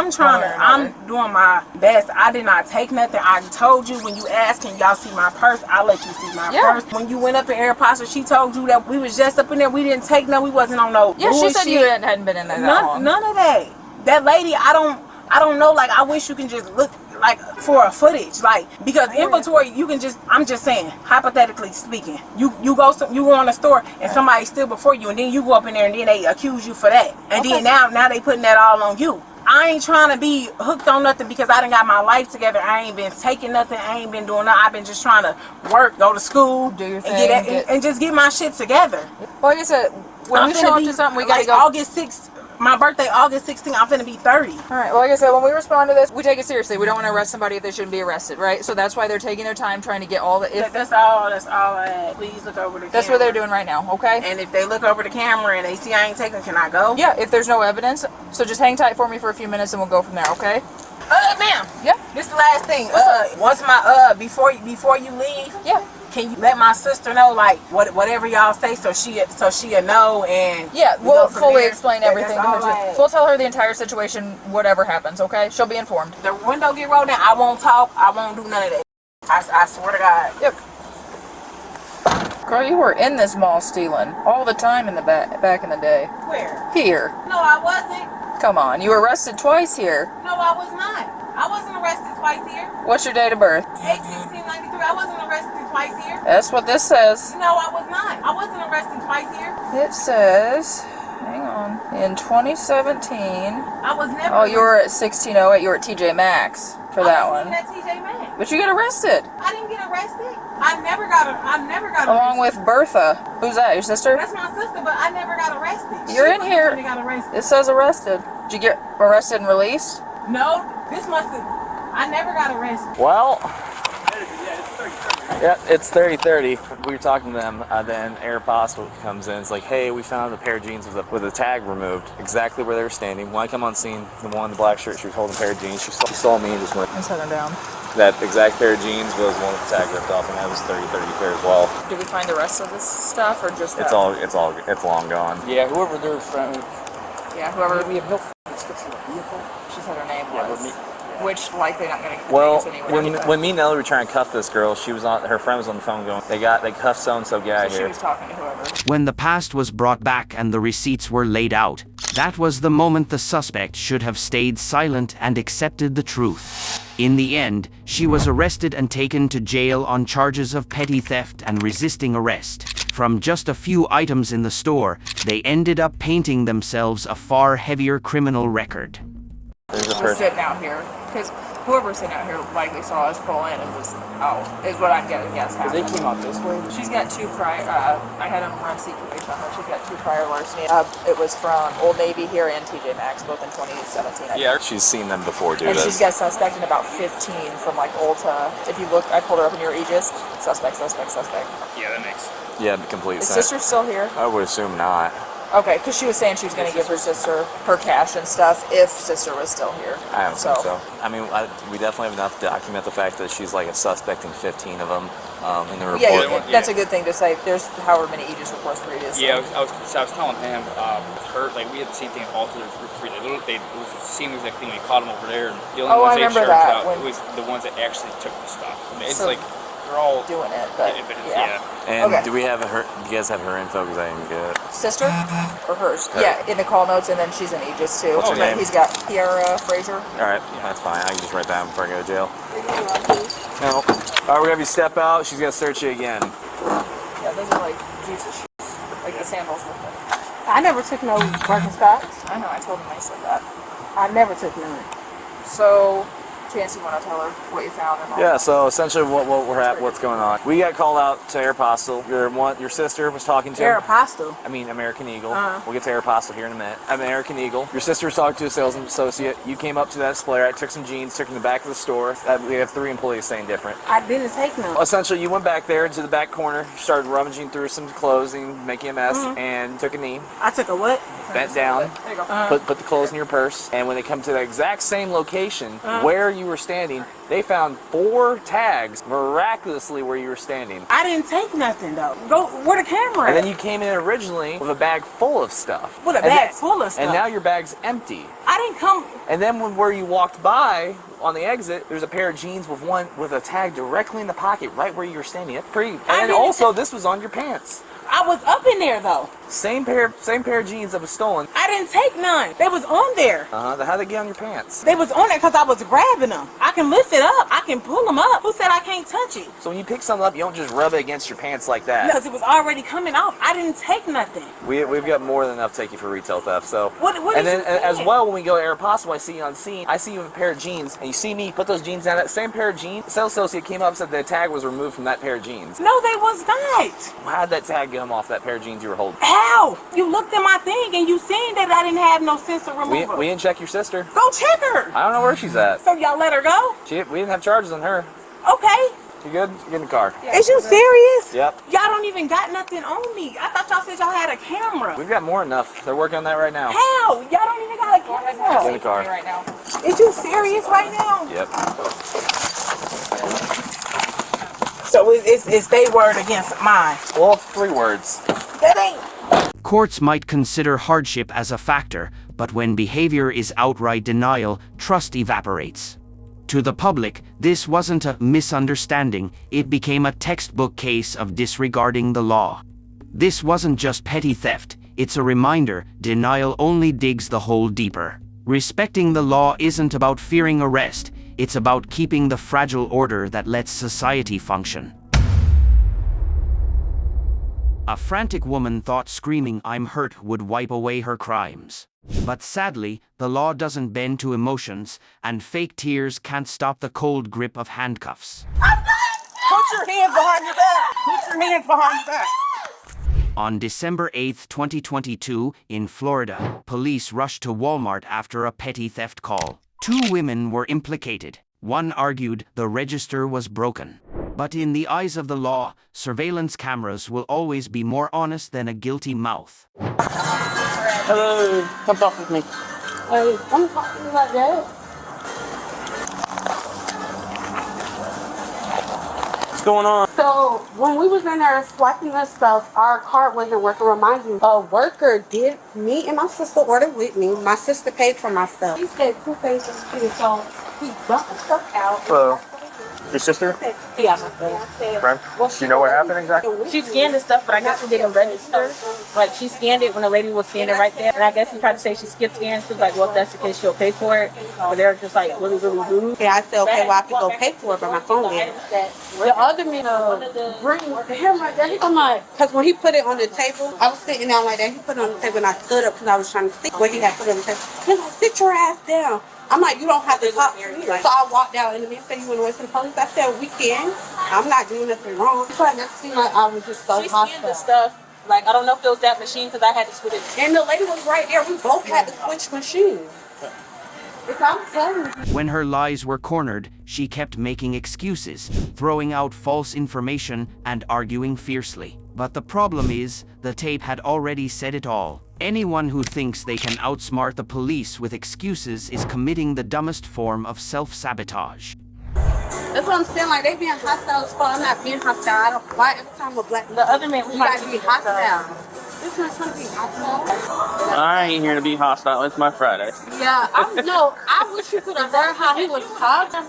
S5: I'm doing my best. I did not take nothing. I told you when you asked, can y'all see my purse? I let you see my purse. When you went up in Aeropostale, she told you that we was just up in there. We didn't take no. We wasn't on no.
S4: Yeah, she said you hadn't been in there that long.
S5: None of that. That lady, I don't know. Like, I wish you can just look like for a footage, like, because inventory you can just. I'm just saying, hypothetically speaking, you go on a store and somebody steal before you, and then you go up in there and then they accuse you for that, and then now they putting that all on you. I ain't trying to be hooked on nothing because I done got my life together. I ain't been taking nothing. I ain't been doing nothing. I've been just trying to work, go to school,
S4: do your thing,
S5: and just get my shit together.
S4: Well, like I said, when we show up to something, we gotta
S5: like
S4: go.
S5: August 6th. My birthday, August 16th, I'm finna be 30.
S4: All right, well, like I said, when we respond to this, we take it seriously. We don't want to arrest somebody if they shouldn't be arrested, right? So that's why they're taking their time trying to get all the...
S5: That's all I had. Please look over the camera.
S4: That's what they're doing right now, okay?
S5: And if they look over the camera and they see I ain't taking, can I go?
S4: Yeah, if there's no evidence. So just hang tight for me for a few minutes and we'll go from there, okay?
S5: Ma'am.
S4: Yeah?
S5: This is the last thing. Once my, before you leave...
S4: Yeah.
S5: Can you let my sister know, like, whatever y'all say, so she'll know, and
S4: we'll fully explain everything.
S5: That's
S4: We'll tell her the entire situation, whatever happens, okay? She'll be informed.
S5: The window get rolled down. I won't talk. I won't do none of that. I swear to God.
S4: Yep. Girl, you were in this mall stealing all the time in the back in the day.
S5: Where?
S4: Here.
S5: No, I wasn't.
S4: Come on, you were arrested twice here.
S5: No, I was not. I wasn't arrested twice. twice here.
S4: What's your date of birth?
S5: 8/16/93. I wasn't arrested twice here.
S4: That's what this says.
S5: No, I was not. I wasn't arrested twice here.
S4: It says, hang on, in 2017.
S5: I was never.
S4: Oh, you were at 1608. You were at TJ Maxx for that one.
S5: At TJ Maxx.
S4: But you got arrested.
S5: I didn't get arrested. I never got
S4: Along
S5: arrested.
S4: with Bertha. Who's that? Your sister?
S5: That's my sister, but I never got arrested.
S4: You're
S5: She
S4: in
S5: was
S4: here.
S5: the one that got arrested.
S4: It says arrested. Did you get arrested and released?
S5: No, this must have. I never got arrested.
S3: Well, yeah, it's 30:30. We were talking to them, then Aeropostale comes in. It's like, hey, we found a pair of jeans with a tag removed, exactly where they were standing. When I come on scene, the one in the black shirt, she was holding a pair of jeans. She saw me and just went.
S4: I'm setting down.
S3: That exact pair of jeans was one with the tag ripped off, and that was 30 pair as well.
S4: Did we find the rest of this stuff or just that?
S3: It's long gone.
S7: Yeah, whoever their friend.
S4: Yeah, whoever.
S7: We have no description of the vehicle.
S4: She said her name
S7: Yeah,
S4: was.
S7: but me-
S4: Which likely not going to.
S3: Well, when me and Nelly were trying to cuff this girl, her friend was on the phone going, they cuffed so-and-so guy
S4: She
S3: here.
S4: was talking to whoever.
S2: When the past was brought back and the receipts were laid out, that was the moment the suspect should have stayed silent and accepted the truth. In the end, she was arrested and taken to jail on charges of petty theft and resisting arrest. From just a few items in the store, they ended up painting themselves a far heavier criminal record.
S3: There's a
S4: Was
S3: person.
S4: sitting out here because whoever was sitting out here likely saw us pull in and was is what I'm gonna guess
S7: They
S4: happened.
S7: came out this way.
S4: She's got two prior. I had them run secret on her. She's got two prior larceny. It was from Old Navy here and TJ Maxx, both in 2017. I think.
S3: Yeah, she's seen them before, dude.
S4: And she's got suspect in about 15 from like Ulta. If you look, I pulled her up in your Aegis. Suspect.
S6: Yeah, that makes.
S3: Yeah, complete
S4: Is
S3: sense.
S4: sister still here?
S3: I would assume not.
S4: Okay, because she was saying she was going to give her sister her cash and stuff if sister was still here.
S3: I don't think so. I mean, we definitely have enough to document the fact that she's like a suspect in 15 of them in the report.
S4: Yeah, that's a good thing to say. There's however many Aegis reports previously.
S6: Yeah, I was telling him, her, like, we had the same thing at Alter, there's group 3. It was the same exact thing when we caught them over there. And the only
S4: Oh,
S6: ones
S4: I
S6: they
S4: remember
S6: charged
S4: that,
S6: out
S4: when-
S6: was the ones that actually took the stuff. I mean, it's
S4: So-
S6: like, they're all
S4: doing it, but
S6: it's,
S4: yeah.
S3: And
S4: Okay.
S3: do we have her? Do you guys have her info? Because I didn't get it.
S4: Sister or hers?
S3: Her.
S4: Yeah, in the call notes, and then she's in Aegis too.
S3: What's her
S4: But
S3: name?
S4: He's got Kiara Fraser.
S3: All right, that's fine. I can just write that down before I go to jail. No. All right, we're gonna have you step out. She's gonna search you again.
S4: Yeah, those are like Jesus shoes, like the sandals with them.
S5: I never took no Birkenstocks.
S4: I know. I told him I said that.
S5: I never took none.
S4: So, Chance, you want to tell her what you found and all?
S3: Yeah. So essentially, what's going on? We got called out to Aeropostale. Your sister was talking to him.
S5: Aeropostale.
S3: I mean, American Eagle.
S5: Uh-huh.
S3: We'll get to Aeropostale here in a minute. American Eagle. Your sister was talking to a sales associate. You came up to that display, right? Took some jeans, took them to the back of the store. We have 3 employees saying different.
S5: I didn't take none.
S3: Essentially, you went back there into the back corner, started rummaging through some clothes and making a mess, and took a knee,
S5: I took a what?
S3: bent down,
S4: There you go.
S3: put the clothes in your purse, and when they come to the exact same location where you were standing, they found 4 tags miraculously where you were standing.
S5: I didn't take nothing though. Go where the camera?
S3: And
S5: at?
S3: then you came in originally with a bag full of stuff.
S5: With a
S3: And
S5: bag
S3: then-
S5: full of stuff.
S3: And now your bag's empty.
S5: I didn't come.
S3: And then where you walked by on the exit, there's a pair of jeans with a tag directly in the pocket, right where you were standing. That's pretty. And
S5: didn't
S3: also, this was on your pants.
S5: I was up in there though.
S3: Same pair of jeans that was stolen.
S5: I didn't take none. They was on there.
S3: How'd they get on your pants?
S5: They was on there because I was grabbing them. I can lift it up. I can pull them up. Who said I can't touch it?
S3: So when you pick something up, you don't just rub it against your pants like that.
S5: Because it was already coming off. I didn't take nothing.
S3: We've got more than enough to take you for retail theft. So
S5: What
S3: and
S5: is
S3: then
S5: you
S3: as
S5: saying?
S3: well, when we go to Aeropostale, I see you on scene. I see you with a pair of jeans, and you see me put those jeans down. That same pair of jeans. The sales associate came up and said the tag was removed from that pair of jeans.
S5: No, they was not.
S3: How'd that tag come off that pair of jeans you were holding?
S5: How? You looked at my thing and you seen that I didn't have no sensor remover.
S3: We didn't check your sister.
S5: Go check her.
S3: I don't know where she's at.
S5: So y'all let her go?
S3: We didn't have charges on her.
S5: Okay.
S3: You good? Get in the car.
S5: Is you serious?
S3: Yep.
S5: Y'all don't even got nothing on me. I thought y'all said y'all had a camera.
S3: We've got more than enough. They're working on that right now.
S5: How? Y'all don't even got a
S3: Get in the
S5: camera.
S3: car.
S4: Right now.
S5: Is you serious right now?
S3: Yep.
S5: So it's they word against mine.
S3: Well, 3 words.
S5: That ain't.
S2: Courts might consider hardship as a factor, but when behavior is outright denial, trust evaporates. To the public, this wasn't a misunderstanding, it became a textbook case of disregarding the law. This wasn't just petty theft, it's a reminder, denial only digs the hole deeper. Respecting the law isn't about fearing arrest, It's about keeping the fragile order that lets society function. A frantic woman thought screaming "I'm hurt" would wipe away her crimes. But sadly, the law doesn't bend to emotions, and fake tears can't stop the cold grip of handcuffs.
S5: Put your hands behind your back. Put your hands behind your back.
S2: On December 8, 2022, in Florida, police rushed to Walmart after a petty theft call. 2 women were implicated. One argued the register was broken. But in the eyes of the law, surveillance cameras will always be more honest than a guilty mouth.
S5: Hello, come talk with me. Hey, I'm talking like that. What's going on?
S8: So when we was in there swiping this stuff, our card wasn't working. Remind you, a worker did. Me and my sister ordered with me. My sister paid for my stuff. He said 2 pages, so he dumped the stuff out.
S9: Hello. Your sister?
S8: Yeah.
S9: Friend? Do you know what happened exactly?
S10: She scanned the stuff, but I guess it didn't register. Like, she scanned it when the lady was standing right there. And I guess she tried to say she skipped scans. She was like, well, if that's the case, she'll pay for it. But they're just like really, really rude.
S8: Yeah, I said, okay, well, I can go pay for it, but my phone didn't. The other man bring him right there. I'm like, because when he put it on the table, I was sitting down like that. He put it on the table, and I stood up because I was trying to see what he had put on the table. He's like, sit your ass down. I'm like, you don't have to talk to me. So I walked out, and the man said, you went away from the police. I said, we can. I'm not doing nothing wrong. So it seemed like I was just so
S10: She scanned the stuff. Like, I don't know if it was that machine because I had to switch it.
S8: And the lady was right there. We both had to switch machines. I'm telling you.
S2: When her lies were cornered, she kept making excuses, throwing out false information, and arguing fiercely. But the problem is, the tape had already said it all. Anyone who thinks they can outsmart the police with excuses is committing the dumbest form of self-sabotage.
S8: That's what I'm saying. Like, they being hostile as fuck. I'm not being hostile. I don't. Why every time a black
S10: The other man was
S8: you gotta be hostile? This one's gonna be hostile.
S9: I ain't here to be hostile. It's my Friday.
S8: Yeah, I wish you could have heard how he was talking.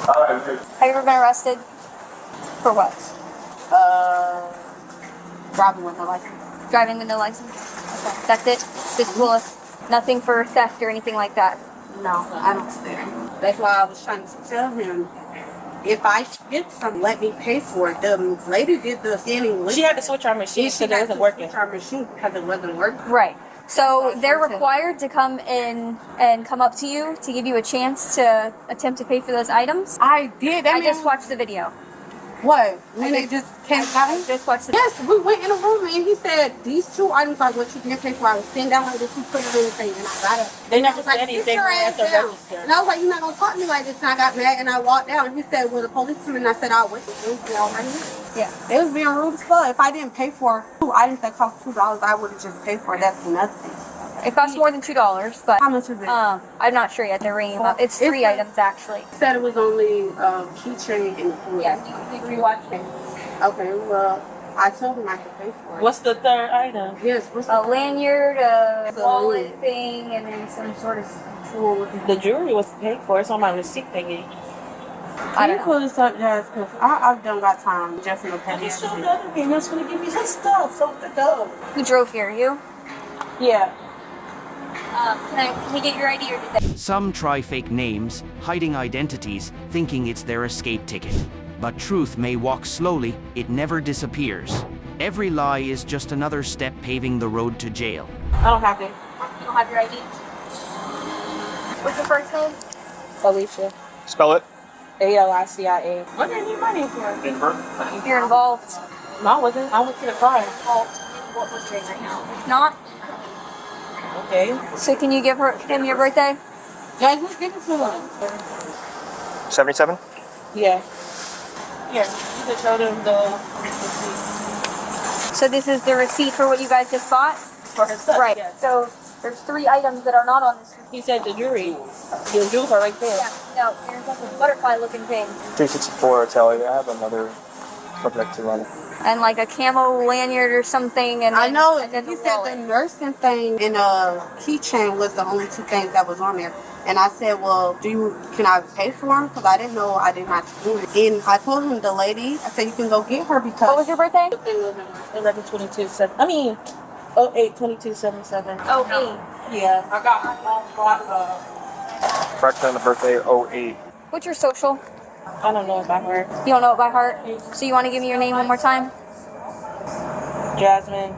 S11: Have you ever been arrested? For what?
S8: Driving with no license.
S11: Driving with no license? Okay. That's it? Physical, nothing for theft or anything like that?
S8: No, I don't steal. That's why I was trying to tell him, if I get something, let me pay for it. The lady did the scanning.
S10: She had to switch our machine because it wasn't working.
S8: Our machine because it wasn't working.
S11: Right. So they're required to come in and come up to you to give you a chance to attempt to pay for those items?
S8: I did.
S11: I just watched the video.
S8: What? When they just came out?
S11: Just watched the
S8: Yes, we went in a room and he said, these 2 items are what you can pay for. I was sitting down like this, he put it in the thing, and I got it.
S10: They never
S8: said
S10: anything at the register.
S8: And I was like, you're not going to talk to me like this. And I got mad and I walked out and he said, well, the police come in. And I said, I'll wait.
S11: Yeah.
S8: They was being rude as fuck. If I didn't pay for 2 items that cost $2, I would have just paid for it. That's nothing.
S11: It costs more than $2, but
S8: How much is it?
S11: I'm not sure yet. They're ringing them up. It's 3 items actually.
S8: He said it was only keychain and
S11: Yeah, you can rewatch it.
S8: Okay, well, I told him I could pay for it.
S10: What's the third item?
S8: Yes, what's
S11: A lanyard, a
S8: So-
S11: wallet thing, and then some sort of tool looking.
S10: The jewelry was paid for. It's on my receipt thingy.
S11: I don't know.
S8: pull this up, Jazz? Because I don't got time. Just no pay.
S10: You showed the other man. He was going to give me his stuff. So to go.
S11: Who drove here? You?
S10: Yeah.
S11: Can we get your ID or did they?
S2: Some try fake names, hiding identities, thinking it's their escape ticket. But truth may walk slowly, it never disappears. Every lie is just another step paving the road to jail.
S10: I don't have it.
S11: You don't have your ID? What's your first name?
S10: Alicia.
S9: Spell it.
S10: ALICIA. What did you need money for?
S11: You're involved.
S10: No, I wasn't. I went to the car.
S11: What was your right now? If not,
S10: Okay.
S11: so can you give him your birthday?
S8: Jazz, let's give it to him.
S9: 77.
S10: Yeah. Here, you can show them the receipt
S11: So this is the receipt for what you guys just bought?
S10: for his stuff.
S11: Right.
S10: Yes.
S11: So there's 3 items that are not on this receipt.
S10: He said the jewelry. The jewels are right there.
S11: Yeah, no, there's like a butterfly looking thing.
S9: 364 Italia. I have another subject to run.
S11: And like a camo lanyard or something. And
S8: I
S11: then,
S8: know.
S11: and then
S8: He
S11: the
S8: said
S11: wallet.
S8: the nursing thing and keychain was the only 2 things that was on there. And I said, well, can I pay for them? Because I didn't know I didn't have to do it. And I told him, the lady, I said, you can go get her because...
S11: What was your birthday?
S10: 11/22/7. I mean, 08/22/77.
S11: Oh, 8.
S10: Yeah, I got my mom brought
S9: Correction on the birthday 08.
S11: What's your social?
S10: I don't know about her.
S11: You don't know it by heart? So you want to give me your name one more time?
S10: Jasmine.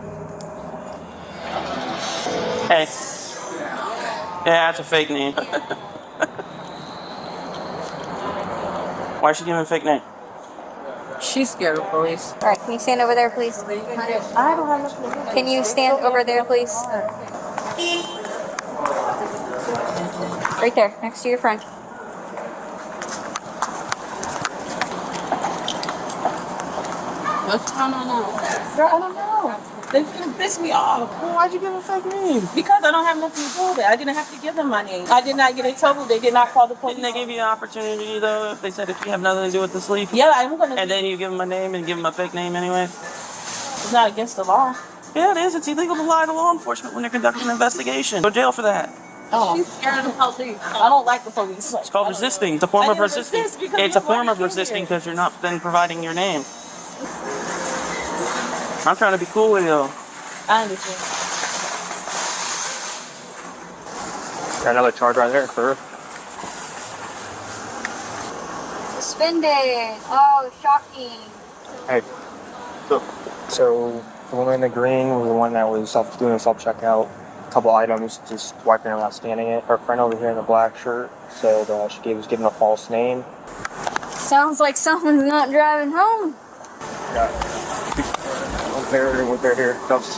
S12: Hey. Yeah, that's a fake name. Why is she giving a fake name?
S4: She's scared of police.
S11: All right, can you stand over there, please?
S10: I don't have nothing.
S11: Can you stand over there, please? Right there, next to your friend.
S10: What's going on now? Girl, I don't know. They're gonna piss me off.
S12: Well, why'd you give a fake name?
S10: Because I don't have nothing to do with it. I didn't have to give them my name. I did not get in trouble. They did not call the police.
S12: Didn't they give you an opportunity, though, if they said if you have nothing to do with the sleep?
S10: Yeah, I'm gonna.
S12: And then you give them a name and give them a fake name anyway?
S10: It's not against the law.
S12: Yeah, it is. It's illegal to lie to law enforcement when they're conducting an investigation. Go to jail for that.
S10: Oh. She's scared of the police. I don't like the police.
S12: It's called resisting. It's a form of resisting. It's a form of resisting
S10: because
S12: because you're not then providing your name. I'm trying to be cool with you.
S10: I understand.
S9: Got another charge right there, sir.
S11: Suspended. Oh, shocking.
S9: Hey. So the woman in the green was the one that was doing a self-checkout. A couple items, just wiping it without scanning it. Her friend over here in the black shirt said she was given a false name.
S11: Sounds like someone's not driving home.
S9: Yeah. We're here. Cuffs.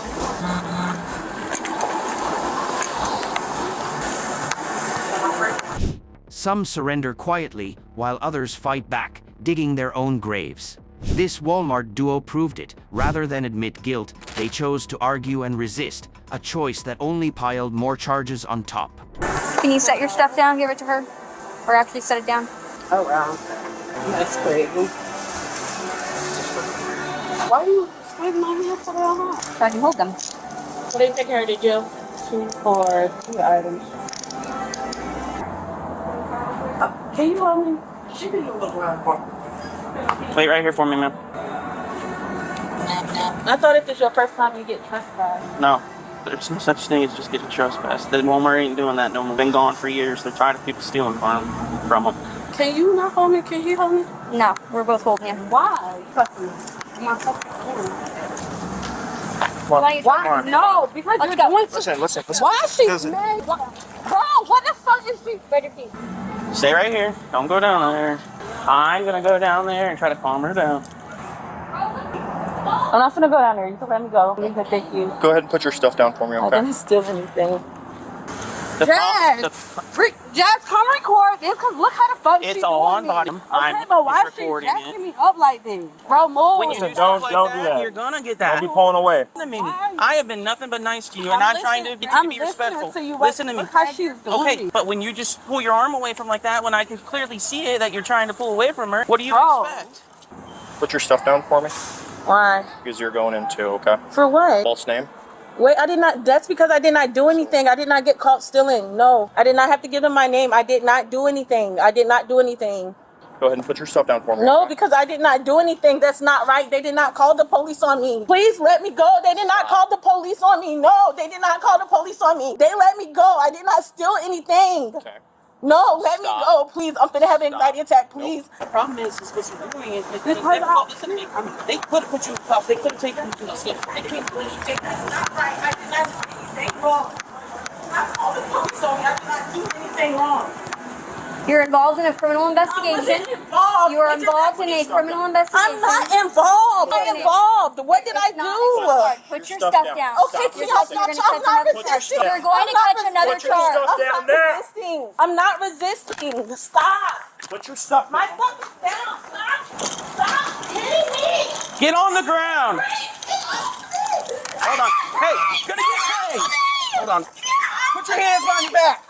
S2: Some surrender quietly, while others fight back, digging their own graves. This Walmart duo proved it. Rather than admit guilt, they chose to argue and resist, a choice that only piled more charges on top.
S11: Can you set your stuff down, give it to her? Or actually set it down?
S10: Oh, wow. That's crazy. Why are you squeezing my hands so hard?
S11: So I can hold them.
S10: So they take her to jail for 2 items. Can you help me? She can look around for me.
S12: Wait right here for me, ma'am.
S10: I thought if it's your first time you get trespassed.
S12: No. There's no such thing as just getting trespassed. The Walmart ain't doing that no more. Been gone for years. They're tired of people stealing from them.
S10: Can you not hold me? Can you hold me?
S11: No, we're both holding him.
S10: Why?
S11: Why?
S10: No, because
S11: Let's
S10: you're
S11: go.
S10: doing
S9: Listen.
S10: Why is she mad? Bro, what the fuck is she?
S12: Stay right here. Don't go down there. I'm gonna go down there and try to calm her down.
S10: I'm not gonna go down there. You can let me go. Thank you.
S9: Go ahead and put your stuff down for me,
S10: I
S9: okay?
S10: didn't steal anything.
S12: Jazz,
S10: Come record this, cause look how the fuck
S12: it's
S10: she's
S12: all
S10: doing
S12: on
S10: me.
S12: body.
S10: Okay,
S12: I'm
S10: but why is she
S12: recording
S10: jacking
S12: it.
S10: me up like this? Bro, move.
S12: When you do
S9: Don't
S12: stuff like
S9: do
S12: that,
S9: that.
S12: you're gonna get that.
S9: Don't be pulling away.
S12: Listen to me. I have been nothing but nice to you, and I'm trying to get you to be respectful. Listen to me.
S10: Look how she's doing
S12: Okay,
S10: me.
S12: but when you just pull your arm away from like that, when I can clearly see it that you're trying to pull away from her, what do you expect?
S9: Put your stuff down for me.
S10: Why?
S9: Because you're going in too, okay?
S10: For what?
S9: False name.
S10: Wait, I did not. That's because I did not do anything. I did not get caught stealing. No, I did not have to give them my name. I did not do anything. I did not do anything.
S9: Go ahead and put your stuff down for me.
S10: No, because I did not do anything. That's not right. They did not call the police on me. Please let me go. They did not call the police on me. No, they did not call the police on me. They let me go. I did not steal anything.
S9: Okay.
S10: No, let me go, please. I'm finna have an anxiety attack, please.
S12: The problem is what you're doing is
S10: This part out.
S12: listen to me. They could have put you in cuffs. They could have taken you to the scene. They can't put you take
S10: Not right. I did not do anything wrong. I called the police on me. I did not do anything wrong.
S11: You're involved in a criminal investigation.
S10: Involved.
S11: You are involved in a criminal investigation.
S10: I'm not involved. I'm involved. What did I do?
S11: Put your stuff down.
S10: Okay, can y'all stop talking? I'm not resisting.
S11: You're going to catch another charge.
S10: I'm not resisting. I'm not resisting. Stop.
S9: Put your stuff
S10: My stuff is down. Stop hitting me.
S12: Get on the ground. Hold on. Hey, gonna get paid. Hold on. Put your hands behind your back.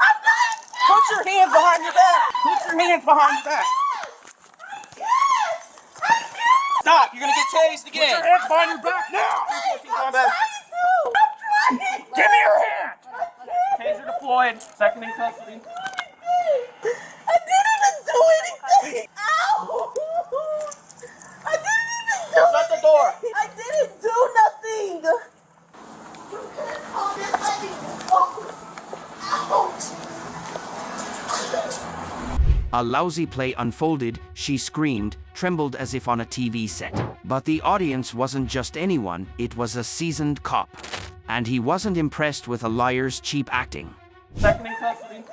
S12: Put your hands behind your back. Put your hands behind your back. Stop. You're gonna get tased again.
S9: Put your hands behind your back now!
S12: Give me your hand. Taser deployed. Second in custody.
S10: I didn't even do anything. Ow! I didn't even do
S12: Shut the door.
S10: I didn't do nothing.
S2: A lousy play unfolded, she screamed, trembled as if on a TV set. But the audience wasn't just anyone, it was a seasoned cop. And he wasn't impressed with a liar's cheap acting.
S12: Second in custody.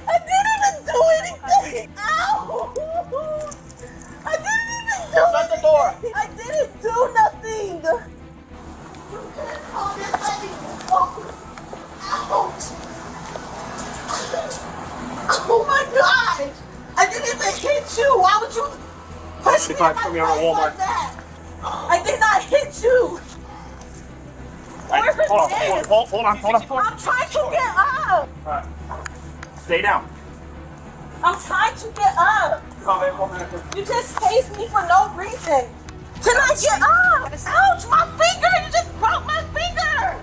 S10: I didn't even do anything. Ow! I didn't even do
S12: Shut the door.
S10: I didn't do nothing. Oh, this lady. Oh. Ouch. Oh my God! I didn't even hit you. Why would you push me in my face like that? I did not hit you. Where's his hands?
S12: Hold on.
S10: I'm trying to get up.
S12: Alright. Stay down.
S10: I'm trying to get up. You just tased me for no reason. Can I get up? Ouch, my finger! You just broke my finger!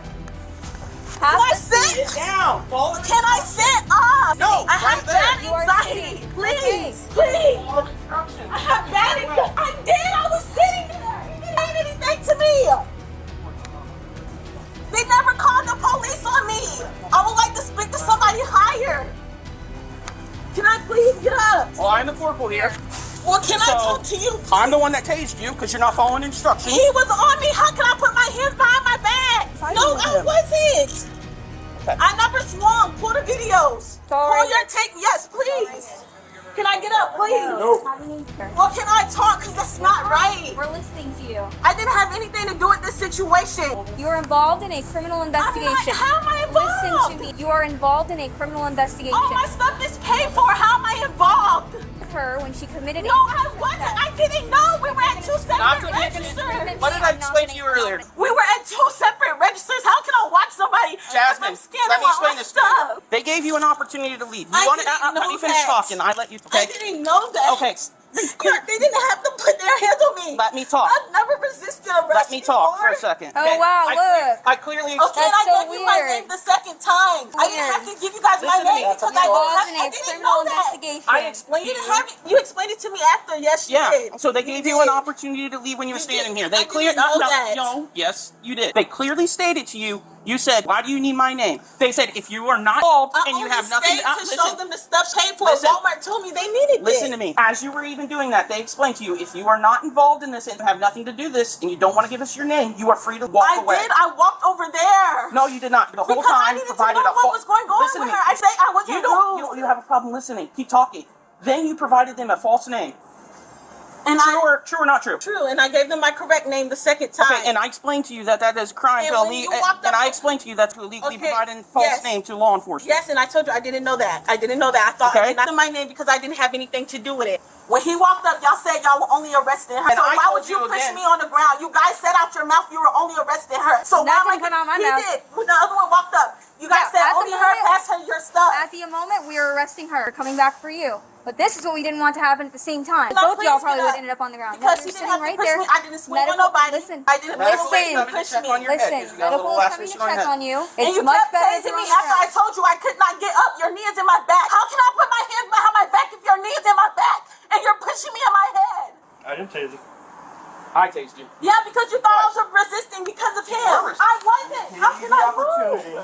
S10: Can I sit?
S12: Down.
S10: Can I sit up?
S12: No,
S10: I have
S12: right there.
S10: bad anxiety. Please, please. I have bad anxiety. I did. I was sitting there. He didn't mean anything to me. They never called the police on me. I would like to speak to somebody higher. Can I please get up?
S12: Well, I'm the corporal here.
S10: Well, can I
S12: So,
S10: talk to you?
S12: I'm the one that tased you because you're not following instructions.
S10: He was on me. How can I put my hands behind my back? No, I wasn't.
S12: Okay.
S10: I never swung. Pull the videos. Pull your tape. Yes, please. Can I get up, please?
S12: No.
S10: Well, can I talk? Because that's not right.
S11: We're listening to you.
S10: I didn't have anything to do with this situation.
S11: You are involved in a criminal investigation.
S10: How am I involved?
S11: Listen to me. You are involved in a criminal investigation.
S10: All my stuff is paid for. How am I involved?
S11: Her when she committed.
S10: No, I wasn't. I didn't know. We were at two
S12: Not
S10: separate
S12: to make
S10: registers.
S12: What did I explain to you earlier?
S10: We were at two separate registers. How can I watch somebody?
S12: Jasmine, let me explain this to you. They gave you an opportunity to leave.
S10: I
S12: You wanted,
S10: didn't
S12: let
S10: know
S12: me finish
S10: that.
S12: talking. I let you.
S10: I
S12: Okay.
S10: didn't know that.
S12: Okay.
S10: They didn't have to put their hands on me.
S12: Let me talk.
S10: I've never resisted arrest
S12: Let me talk for a
S10: before.
S12: second.
S11: Oh,
S12: Okay?
S11: wow, look.
S12: I clearly
S10: Okay,
S12: explained.
S10: I
S11: so
S10: gave you my
S11: weird.
S10: name the second time. I didn't have to give you guys my
S12: Listen to me.
S10: name because
S11: Involved in
S10: I
S11: a
S10: didn't
S11: criminal
S10: know that.
S11: investigation.
S12: I explained
S10: You
S12: to
S10: didn't
S12: you.
S10: have it. You explained it to me after. Yes, you
S12: Yeah.
S10: did.
S12: So they gave you an opportunity to leave when you were
S10: You
S12: standing
S10: did.
S12: here. They
S10: I
S12: clearly
S10: didn't know that.
S12: no. Yes, you did. They clearly stated to you. You said, "Why do you need my name?" They said, "If you are not involved and you have nothing
S10: to show
S12: listen,
S10: them the stuff paid for.
S12: Listen.
S10: Walmart told me they needed
S12: Listen
S10: it.
S12: to me. As you were even doing that, they explained to you, if you are not involved in this and have nothing to do this, and you don't want to give us your name, you are free to walk away.
S10: I did. I walked over there.
S12: No, you did not. The whole
S10: Because I
S12: time
S10: needed to
S12: provided
S10: know
S12: a
S10: what was going on
S12: Listen
S10: with
S12: to me.
S10: her. I say I wasn't
S12: You don't.
S10: rude.
S12: You have a problem listening. Keep talking. Then you provided them a false name.
S10: And
S12: True or not true?
S10: True, and I gave them my correct name the second time.
S12: Okay, and I explained to you that that is a crime
S10: And
S12: to
S10: when you
S12: illegally,
S10: walked
S12: and
S10: up-
S12: I explained to you that's illegally
S10: Okay,
S12: providing a false
S10: yes.
S12: name to law enforcement.
S10: Yes, and I told you I didn't know that. I didn't know that. I thought I
S12: Okay.
S10: did not know my name because I didn't have anything to do with it. When he walked up, y'all said y'all were only arresting her.
S12: And
S10: So
S12: I
S10: why
S12: told
S10: would you
S12: you
S10: push
S12: again.
S10: me on the ground? You guys said out your mouth you were only arresting her. So why am I
S11: Nothing come out my
S10: he
S11: mouth.
S10: did. When the other one walked up, you guys said
S11: at the
S10: only her,
S11: moment-
S10: pass her your stuff.
S11: At the moment, we are arresting her, coming back for you. But this is what we didn't want to happen at the same time.
S10: Can I
S11: Both of y'all
S10: please
S11: probably
S10: get
S11: would
S10: up?
S11: have ended up on the ground.
S10: Because
S11: You're
S10: he didn't
S11: sitting
S10: have to
S11: right
S10: push
S11: there.
S10: me. I didn't swing on
S11: Medical-
S10: nobody.
S11: Listen,
S10: I didn't
S12: Medical
S10: let
S12: is
S10: him
S12: coming to
S10: push
S12: check
S10: me.
S12: on your head, 'cause
S11: Listen,
S12: you got a
S11: medical
S12: little
S11: is
S12: laceration
S11: coming to
S12: on your
S11: check
S12: head.
S11: on you.
S10: And
S11: It's
S10: you
S11: much
S10: kept
S11: better
S10: tasing
S11: than
S10: me
S11: on the
S10: after I
S11: ground.
S10: told you I could not get up. Your knees in my back. How can I put my hands behind my back if your knees in my back and you're pushing me in my head?
S7: I didn't tase you.
S12: I tased you.
S10: Yeah, because you thought I was resisting because of him. I wasn't. How can I move?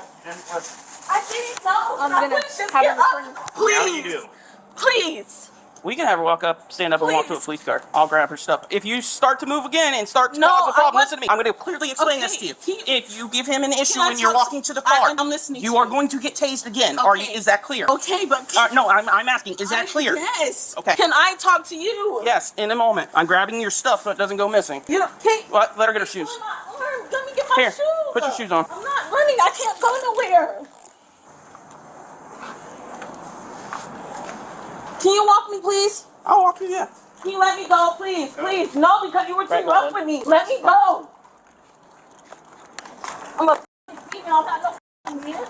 S10: I didn't know.
S11: I'm
S10: I
S11: gonna
S10: couldn't just
S11: have
S10: get
S11: a
S10: up.
S11: return.
S7: Now you
S10: Please.
S7: do.
S10: Please.
S12: We can have her walk up, stand up, and walk to a
S10: Please.
S12: police car. I'll grab her stuff. If you start to move again and start to
S10: No,
S12: cause a
S10: I
S12: problem,
S10: want-
S12: listen to me. I'm going to clearly explain this to you.
S10: Okay,
S12: If you give him an issue
S10: I
S12: when you're
S10: talk-
S12: walking to the car,
S10: I'm listening
S12: you
S10: to
S12: are
S10: you.
S12: going to get tased again. Are you?
S10: Okay.
S12: Is that clear?
S10: Okay, but
S12: No, I'm asking. Is that clear?
S10: Yes.
S12: Okay.
S10: Can I talk to you?
S12: Yes. In a moment. I'm grabbing your stuff so it doesn't go missing.
S10: You can't.
S12: What? Let her get her shoes.
S10: Let me get my
S12: Here,
S10: shoes.
S12: put your shoes on.
S10: I'm not running. I can't go nowhere. Can you walk me, please?
S12: I'll walk you. Yeah.
S10: Can you let me go, please? Please. No, because you were too
S12: Right,
S10: rough
S12: Lynn.
S10: with me. Let me go. I'm a female. I'm not no man.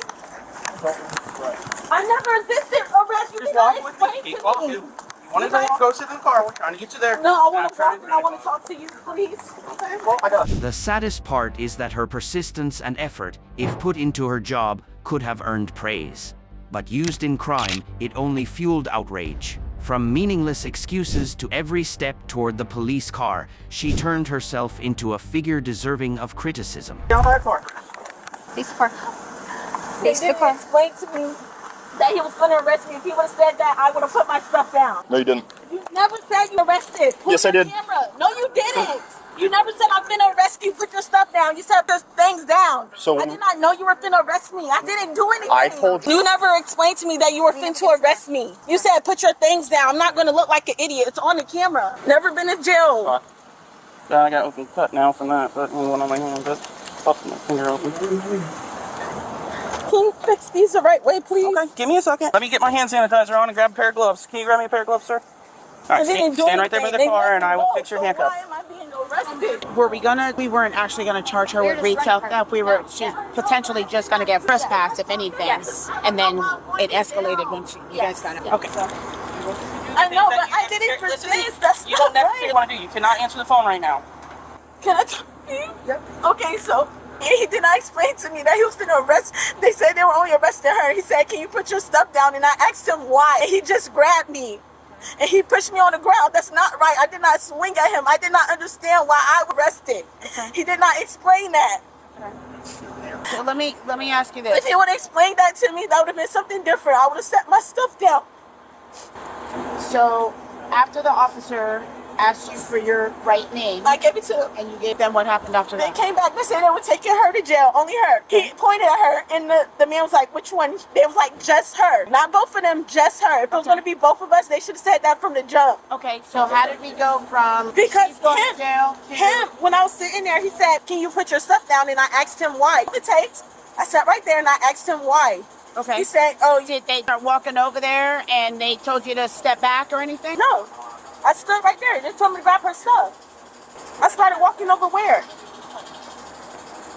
S10: I never resisted arrest. You
S12: Just
S10: did not
S12: walk with me.
S10: explain
S12: Keep
S10: to
S12: walking.
S10: me.
S12: You want to go sit in the car? We're trying to get you there.
S10: No, I want
S12: I'm
S10: to
S12: trying
S10: walk and I want to talk to you, please. Okay.
S12: Well, I got it.
S2: The saddest part is that her persistence and effort, if put into her job, could have earned praise. But used in crime, it only fueled outrage. From meaningless excuses to every step toward the police car, she turned herself into a figure deserving of criticism.
S12: Down by the car.
S11: Face the car.
S10: They
S11: Face the
S10: didn't
S11: car.
S10: explain to me that he was going to arrest me. If he would have said that, I would have put my stuff down.
S13: No, you didn't.
S10: You never said you arrested. Put
S13: Yes, I
S10: your
S13: did.
S10: Camera. No, you didn't. You never said I'm finna arrest you. Put your stuff down. You said there's things down.
S13: So
S10: I did not know you were finna arrest me. I didn't do anything.
S13: I told you.
S10: You never explained to me that you were finna arrest me. You said put your things down. I'm not gonna look like an idiot. It's on the camera. Never been in jail.
S12: I got open cut now from that, but one on my hand, but busted my finger open.
S10: Can you fix these the right way, please?
S12: Okay, give me a second. Let me get my hand sanitizer on and grab a pair of gloves. Can you grab me a pair of gloves, sir? All right, stand right there by the car, and I will fix your handcuff.
S10: Why am I being arrested?
S5: We weren't actually gonna charge her with retail theft. She's potentially just gonna get trespass, if anything.
S11: Yes.
S5: And then it escalated when you guys got it. Okay.
S10: I know, but I didn't resist. That's
S12: You
S10: not
S12: don't necessarily
S10: right.
S12: want to do. You cannot answer the phone right now.
S10: Can I talk to you? Yep. Okay, so he did not explain to me that he was going to arrest. They said they were only arresting her. He said, can you put your stuff down? And I asked him why. And he just grabbed me. And he pushed me on the ground. That's not right. I did not swing at him. I did not understand why I was arrested. Okay. He did not explain that.
S5: Okay. So let me ask you this.
S10: If he would have explained that to me, that would have been something different. I would have set my stuff down.
S5: So after the officer asked you for your right name,
S10: I gave it to him.
S5: and you gave them what happened after
S10: They
S5: that?
S10: came back. They said they were taking her to jail. Only her. He pointed at her, and the man was like, "Which one?" They was like, "Just her, not both of them. Just her." If it was going to be both of us, they should have said that from the jump.
S5: Okay. So how did we go from
S10: Because
S5: she's going to jail to
S10: him, when I was sitting there, he said, "Can you put your stuff down?" And I asked him why. It takes. I sat right there and I asked him why.
S5: Okay.
S10: He said, "Oh,
S5: Did they start walking over there and they told you to step back or anything?
S10: no." I stood right there. They told me to grab her stuff. I started walking over where?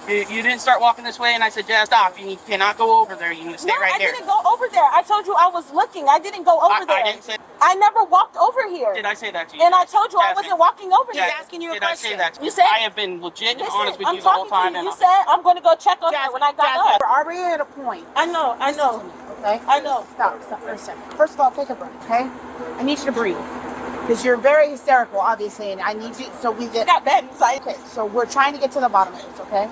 S12: You didn't start walking this way, and I said, "Jazz, stop. You cannot go over there. You need to stay right there."
S10: I didn't go over there. I told you I was looking. I didn't go over there.
S12: I didn't say.
S10: I never walked over here.
S12: Did I say that to you?
S10: And I told you I
S12: Jasmine,
S10: wasn't walking over
S5: He's
S10: there.
S5: asking you a
S12: Did I
S5: question.
S12: say that to you?
S10: You said-
S12: I have been legit and
S10: Listen,
S12: honest with
S10: I'm
S12: you the whole
S10: talking
S12: time.
S10: to you.
S12: And
S10: You said I'm going to go check on her when I got
S5: Jasmine,
S10: up.
S5: we're already at a point.
S10: I know.
S5: Okay?
S10: I know.
S5: Stop for a second. First of all, take a breath, okay? I need you to breathe. Because you're very hysterical, obviously, and I need you, so we
S10: I
S5: get...
S10: got bad anxiety.
S5: Okay, so we're trying to get to the bottom of this, okay?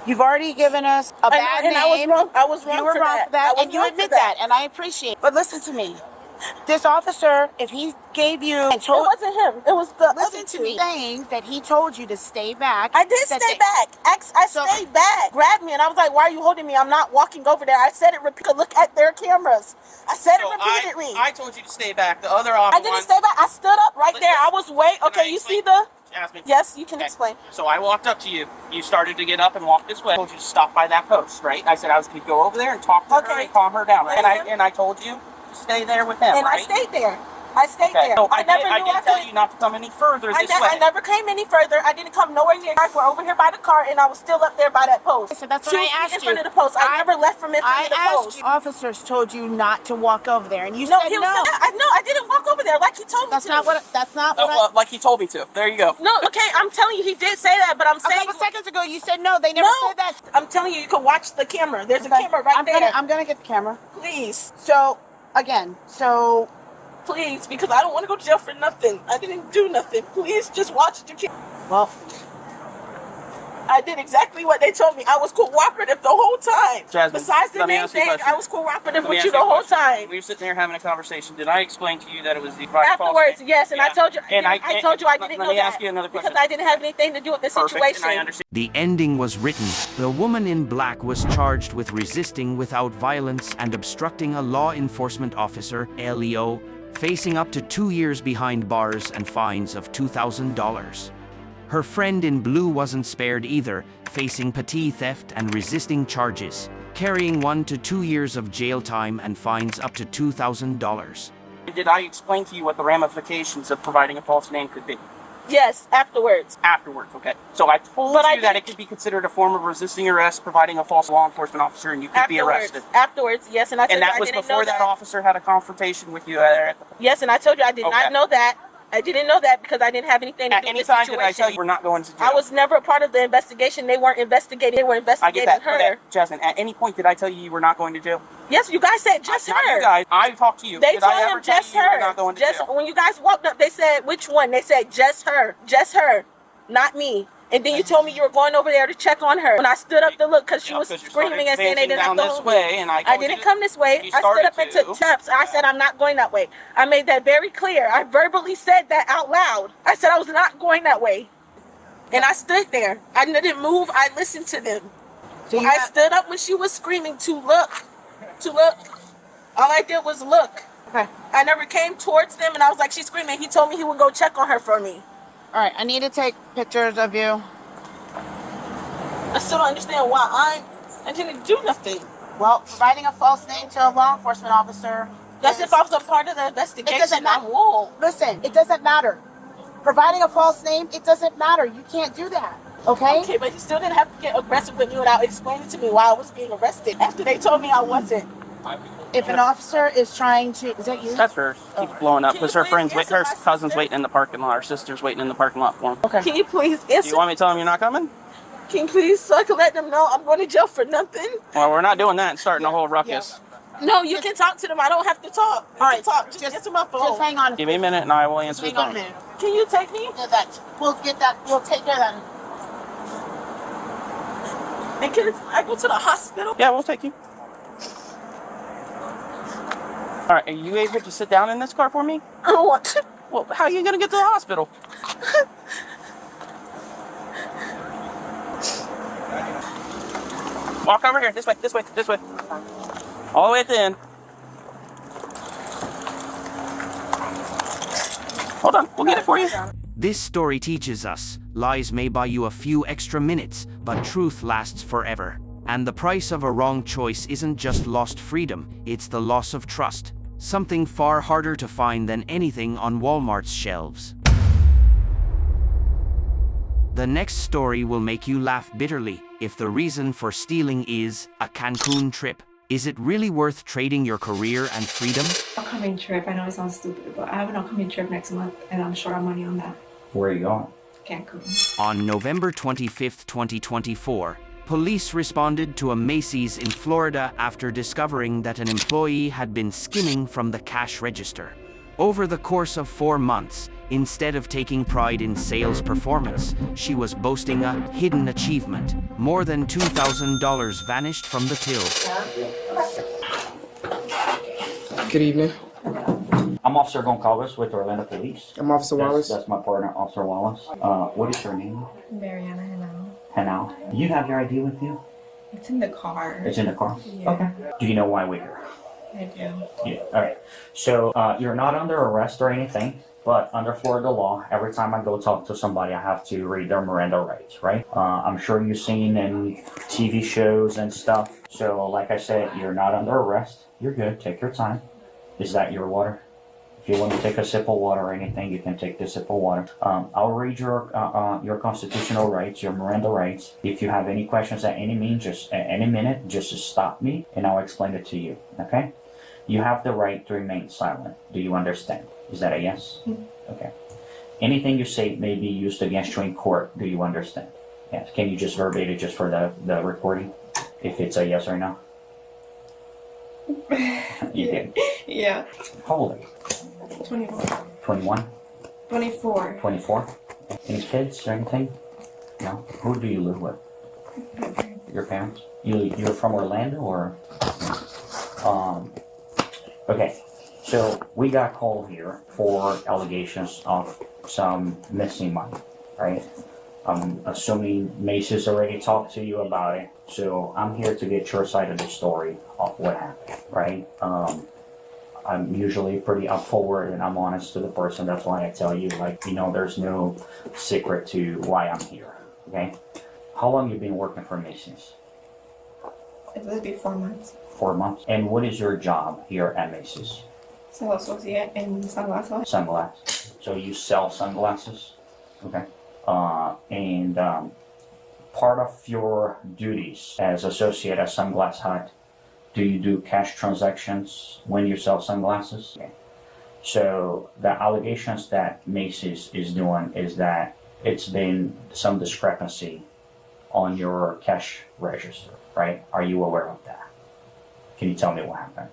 S5: You've already given us a bad name.
S10: I was wrong. I was wrong
S5: You were
S10: for
S5: wrong
S10: that.
S5: for that,
S10: I was
S5: and you
S10: wrong for
S5: admit that, and I appreciate it. But listen to me. This officer, if he gave you and
S10: It
S5: told...
S10: wasn't him. It was the
S5: Listen
S10: other
S5: to
S10: two.
S5: me. Saying that he told you to stay back.
S10: I did stay back. I stayed back. Grabbed me, and I was like, "Why are you holding me? I'm not walking over there." I said it repeatedly. Look at their cameras. I said it repeatedly.
S12: I told you to stay back. The other officer.
S10: I didn't stay back. I stood up right there. I was Okay, you see the?
S12: Jasmine.
S10: Yes, you can
S12: Okay.
S10: explain.
S12: So I walked up to you. You started to get up and walk this way. I told you to stop by that post, right? I said I was going to go over there and talk to her and calm her down. Right? And I told you to stay there with him,
S10: And
S12: right?
S10: I stayed there. I stayed there.
S12: No, I
S10: never
S12: did
S10: knew
S12: tell you not to come any further this way.
S10: I never came any further. I didn't come nowhere near. We're over here by the car, and I was still up there by that post.
S5: So that's what
S10: 2
S5: I
S10: feet
S5: asked
S10: in
S5: you.
S10: front of the post. I never left from in front of the post.
S5: Officers told you not to walk over there, and you
S10: No,
S5: said
S10: he
S5: no.
S10: was. I didn't walk over there like he told me
S5: That's
S10: to.
S5: not what. That's not what.
S12: Well, like he told me to. There you go.
S10: No, okay, I'm telling you, he did say that, but I'm
S5: A
S10: saying
S5: couple seconds ago, you said no. They never said that.
S10: I'm telling you, you can watch the camera. There's a camera right there.
S5: I'm gonna get the camera.
S10: Please,
S5: So again,
S10: please, because I don't want to go to jail for nothing. I didn't do nothing. Please, just watch the camera.
S5: well,
S10: I did exactly what they told me. I was cooperative the whole time.
S12: Jasmine,
S10: Besides the
S12: let me
S10: main
S12: ask you a
S10: thing,
S12: question.
S10: I was cooperative
S12: Let me
S10: with
S12: ask
S10: you the
S12: a
S10: whole
S12: question.
S10: time.
S12: We were sitting there having a conversation. Did I explain to you that it was the right
S10: Afterwards,
S12: false
S10: yes, and I told you.
S12: And
S10: I told you I
S12: let
S10: didn't
S12: me
S10: know that
S12: ask you another question.
S10: because I didn't have anything to do with the
S12: Perfect,
S10: situation.
S12: and I understand.
S2: The ending was written. The woman in black was charged with resisting without violence and obstructing a law enforcement officer, LEO, facing up to 2 years behind bars and fines of $2,000. Her friend in blue wasn't spared either, facing petty theft and resisting charges, carrying 1 to 2 years of jail time and fines up to $2,000.
S12: Did I explain to you what the ramifications of providing a false name could be?
S10: Yes, afterwards.
S12: Afterwards, okay. So I told
S10: But I
S12: you that
S10: didn't-
S12: it could be considered a form of resisting arrest, providing a false law enforcement officer, and you could be arrested.
S10: Afterwards, yes, and I told
S12: And
S10: you
S12: that
S10: I
S12: was
S10: didn't
S12: before
S10: know
S12: that officer had a confrontation with you at the...
S10: Yes, and I told you I did
S12: Okay.
S10: not know that. I didn't know that because I didn't have anything to
S12: At
S10: do
S12: any
S10: with the
S12: time
S10: situation.
S12: did I tell you we're not going to jail?
S10: I was never a part of the investigation. They weren't investigating. They were
S12: I
S10: investigating
S12: get that.
S10: her.
S12: Okay, Jasmine, at any point did I tell you were not going to jail?
S10: Yes, you guys said just
S12: Not
S10: her.
S12: you guys. I talked to you.
S10: They
S12: did I
S10: told
S12: ever
S10: him
S12: tell
S10: just
S12: you you were
S10: her.
S12: not going to
S10: Just
S12: jail?
S10: when you guys walked up, they said which one? They said just her, not me. And then you told me you were going over there to check on her. When I stood up to look, because she was
S12: Because you
S10: screaming and
S12: started
S10: saying they didn't have
S12: facing
S10: to
S12: down
S10: hold
S12: this way,
S10: me.
S12: and I
S10: I
S12: told you
S10: didn't
S12: to-
S10: come this way.
S12: you
S10: I stood up
S12: started
S10: and took
S12: to.
S10: steps. I said I'm not going that way. I made that very clear. I verbally said that out loud. I said I was not going that way. And I stood there. I didn't move. I listened to them.
S8: So you
S10: I
S8: got-
S10: stood up when she was screaming to look. To look. All I did was look.
S8: Okay.
S10: I never came towards them, and I was like, she's screaming. He told me he would go check on her for me.
S8: All right, I need to take pictures of you.
S10: I still don't understand why I didn't do nothing.
S8: Well, providing a false name to a law enforcement officer.
S10: That's
S8: is-
S10: if I was a part of the investigation.
S8: It doesn't
S10: I
S8: matter.
S10: won't.
S8: Listen, it doesn't matter. Providing a false name, it doesn't matter. You can't do that. Okay?
S10: Okay, but you still didn't have to get aggressive with me without explaining to me why I was being arrested after they told me I wasn't.
S8: If an officer is trying to, is that you?
S12: That's her. Keeps blowing up
S10: Can
S12: because
S10: you
S12: her
S10: please
S12: friends,
S10: answer
S12: her
S10: my
S12: cousin's
S10: sister?
S12: waiting in the parking lot. Her sister's waiting in the parking lot for him.
S8: Okay.
S10: Can you please
S12: Do
S10: answer?
S12: you want me to tell him you're not coming?
S10: Can you please so I can let them know I'm going to jail for nothing?
S12: Well, we're not doing that and starting a whole ruckus.
S10: No, you can talk to them. I don't have to talk. You
S8: All
S10: can
S8: right,
S10: talk. Just answer my phone.
S8: Just hang on.
S12: Give me a minute and I will answer the
S8: Hang on a
S12: phone.
S8: minute.
S10: Can you take me?
S8: Yeah, that. We'll get that. We'll take care of that.
S10: And can I go to the hospital?
S12: Yeah, we'll take you. All right, are you able to sit down in this car for me?
S10: I don't want to.
S12: Well, how are you going to get to the hospital? Walk over here. This way, this way, this way. All the way at the end. Hold on, we'll get it for you.
S2: This story teaches us lies may buy you a few extra minutes, but truth lasts forever. And the price of a wrong choice isn't just lost freedom, it's the loss of trust. Something far harder to find than anything on Walmart's shelves. The next story will make you laugh bitterly if the reason for stealing is a Cancun trip. Is it really worth trading your career and freedom?
S13: Upcoming trip. I know it sounds stupid, but I have an upcoming trip next month, and I'm short on money on that.
S3: Where are you going?
S13: Cancun.
S2: On November 25, 2024, police responded to a Macy's in Florida after discovering that an employee had been skimming from the cash register. Over the course of 4 months, instead of taking pride in sales performance, she was boasting a hidden achievement. More than $2,000 vanished from the till.
S14: Good evening.
S15: I'm Officer Goncalves with Orlando Police.
S14: I'm Officer Wallace.
S15: That's my partner, Officer Wallace. What is your name?
S13: Mariana Henao.
S15: Hanau. You have your ID with you?
S13: It's in the car.
S15: It's in the car?
S13: Yeah.
S15: Okay. Do you know why we're here?
S13: I do.
S15: Yeah. All right. So you're not under arrest or anything, but under Florida law, every time I go talk to somebody, I have to read their Miranda rights, right? I'm sure you've seen in TV shows and stuff. So like I said, you're not under arrest. You're good. Take your time. Is that your water? If you want to take a sip of water or anything, you can take the sip of water. I'll read your constitutional rights, your Miranda rights. If you have any questions at any minute, just stop me and I'll explain it to you. Okay? You have the right to remain silent. Do you understand? Is that a yes? Okay. Anything you say may be used against you in court. Do you understand? Yes. Can you just verbate it just for the recording? If it's a yes or no? You did.
S13: Yeah.
S15: How old are you?
S13: 24.
S15: 21?
S13: 24.
S15: 24? Any kids or anything? No? Who do you live with? Your parents? You're from Orlando or? Okay. So we got called here for allegations of some missing money, right? I'm assuming Macy's already talked to you about it. So I'm here to get your side of the story of what happened, right? I'm usually pretty upforward and I'm honest to the person. That's why I tell you, like, there's no secret to why I'm here, okay? How long you been working for Macy's?
S13: It will be 4 months.
S15: 4 months. And what is your job here at Macy's?
S13: So associate in sunglasses.
S15: Sunglasses. So you sell sunglasses? Okay. And part of your duties as associate at Sunglass Hut, do you do cash transactions when you sell sunglasses? Okay. So the allegations that Macy's is doing is that it's been some discrepancy on your cash register, right? Are you aware of that? Can you tell me what happened?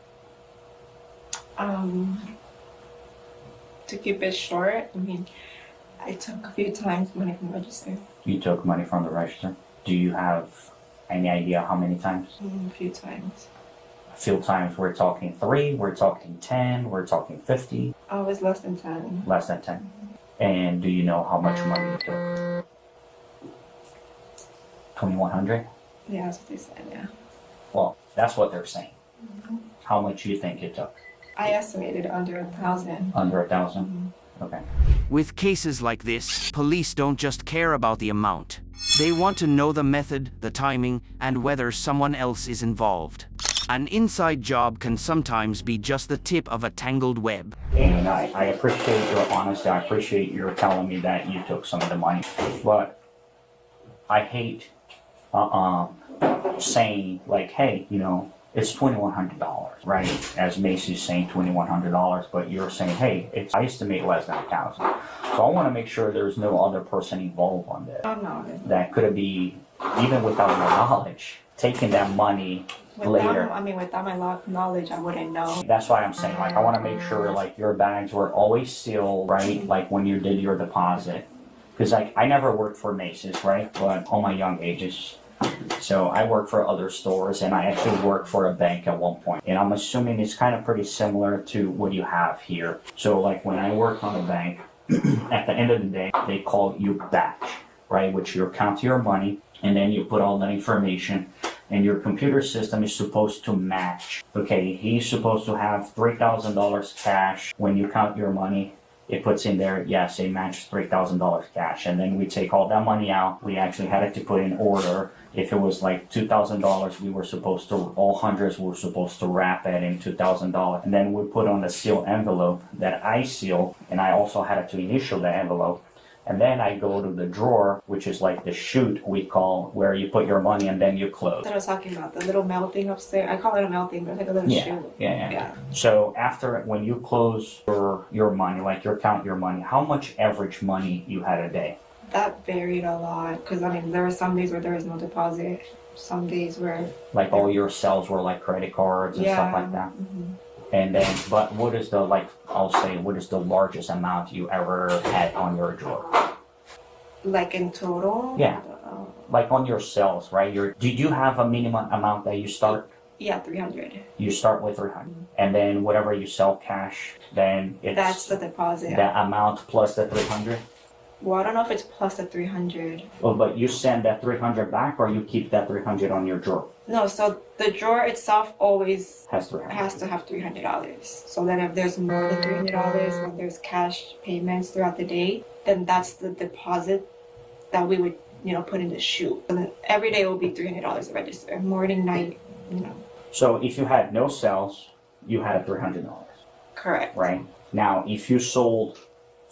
S13: To keep it short, I mean, I took a few times money from the register.
S15: You took money from the register. Do you have any idea how many times?
S13: A few times.
S15: A few times. We're talking 3, we're talking 10, we're talking 50.
S13: Oh, it was less than 10.
S15: Less than 10. And do you know how much money you took? 2,100?
S13: Yeah, that's what they said, yeah.
S15: Well, that's what they're saying. How much do you think you took?
S13: I estimated under 1,000.
S15: Under 1,000? Okay.
S2: With cases like this, police don't just care about the amount. They want to know the method, the timing, and whether someone else is involved. An inside job can sometimes be just the tip of a tangled web.
S15: And I appreciate your honesty. I appreciate your telling me that you took some of the money. But I hate saying like, hey, you know, it's $2,100, right? As Macy's saying $2,100, but you're saying, hey, I estimate less than 1,000. So I want to make sure there's no other person involved on this.
S13: Oh, no.
S15: That could be, even without my knowledge, taking that money later.
S13: Without my knowledge, I wouldn't know.
S15: That's why I'm saying, like, I want to make sure, like, your bags were always sealed, right? Like, when you did your deposit. Because, like, I never worked for Macy's, right? But all my young ages. So I worked for other stores, and I actually worked for a bank at one point. And I'm assuming it's kind of pretty similar to what you have here. So, like, when I worked on a bank, at the end of the day, they call you batch, right? Which you count your money, and then you put all that information, and your computer system is supposed to match. Okay, he's supposed to have $3,000 cash. When you count your money, it puts in there, yes, it matches $3,000 cash. And then we take all that money out. We actually had it to put in order. If it was like $2,000, we were supposed to, all hundreds were supposed to wrap it in $2,000. And then we put on a sealed envelope that I seal, and I also had to initial the envelope. And then I go to the drawer, which is like the chute we call, where you put your money and then you close.
S13: That I was talking about, the little mail thing upstairs. I call it a mail thing, but it's like a little chute.
S15: Yeah. So after, when you close your money, like you count your money, how much average money you had a day?
S13: That varied a lot, because there were some days where there was no deposit. Some days where...
S15: Like all your sales were like credit cards and stuff like that? Mm-hmm. And then, but what is the, like, I'll say, what is the largest amount you ever had on your drawer?
S13: Like in total?
S15: Yeah. Like on your sales, right? Did you have a minimum amount that you start?
S13: Yeah, 300.
S15: You start with 300. And then whatever you sell cash, then it's...
S13: That's the deposit.
S15: The amount plus the 300?
S13: Well, I don't know if it's plus the 300.
S15: Oh, but you send that 300 back, or you keep that 300 on your drawer?
S13: No, so the drawer itself always
S15: has
S13: to have $300. So then if there's more than $300, when there's cash payments throughout the day, then that's the deposit that we would, put in the chute. And then every day will be $300 a register, morning, night,
S15: So if you had no sales, you had $300.
S13: Correct.
S15: Right? Now, if you sold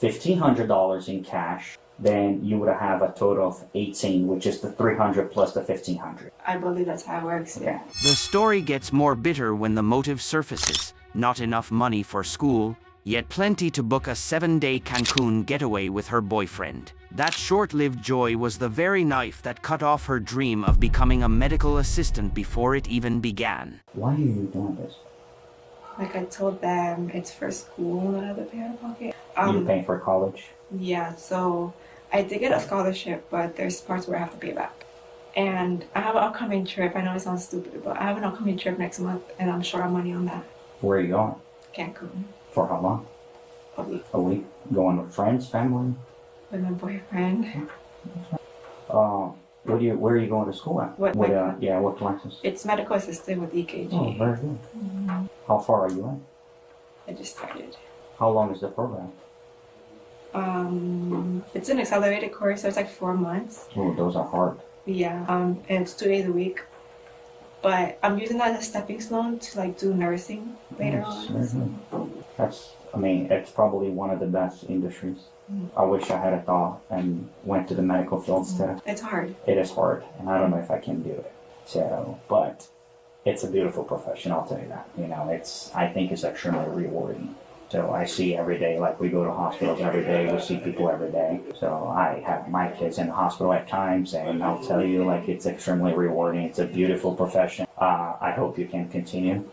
S15: $1,500 in cash, then you would have a total of 18, which is the 300 plus the 1,500.
S13: I believe that's how it works.
S15: Yeah.
S2: The story gets more bitter when the motive surfaces. Not enough money for school, yet plenty to book a 7-day Cancun getaway with her boyfriend. That short-lived joy was the very knife that cut off her dream of becoming a medical assistant before it even began.
S15: Why are you doing this?
S13: Like I told them, it's for school, not out of pay out of pocket.
S15: You're paying for college?
S13: Yeah, so I did get a scholarship, but there's parts where I have to pay back. And I have an upcoming trip. I know it sounds stupid, but I have an upcoming trip next month, and I'm short on money on that.
S15: Where are you going?
S13: Cancun.
S15: For how long?
S13: A week.
S15: A week? Going with friends, family?
S13: With my boyfriend.
S15: Where are you going to school at?
S13: What
S15: classes?
S13: It's medical assistant with EKG.
S15: Oh, very good. Mm-hmm. How far are you in?
S13: I just started.
S15: How long is the program?
S13: It's an accelerated course, so it's like 4 months.
S15: Oh, those are hard.
S13: Yeah, and it's 2 days a week. But I'm using that as a stepping stone to do nursing later on. So.
S15: It's probably one of the best industries. I wish I had a thought and went to the medical field instead.
S13: It's hard.
S15: It is hard, and I don't know if I can do it. So, but it's a beautiful profession, I'll tell you that. I think it's extremely rewarding. So I see every day, like we go to hospitals every day, we see people every day. So I have my kids in the hospital at times, and I'll tell you, it's extremely rewarding. It's a beautiful profession. I hope you can continue,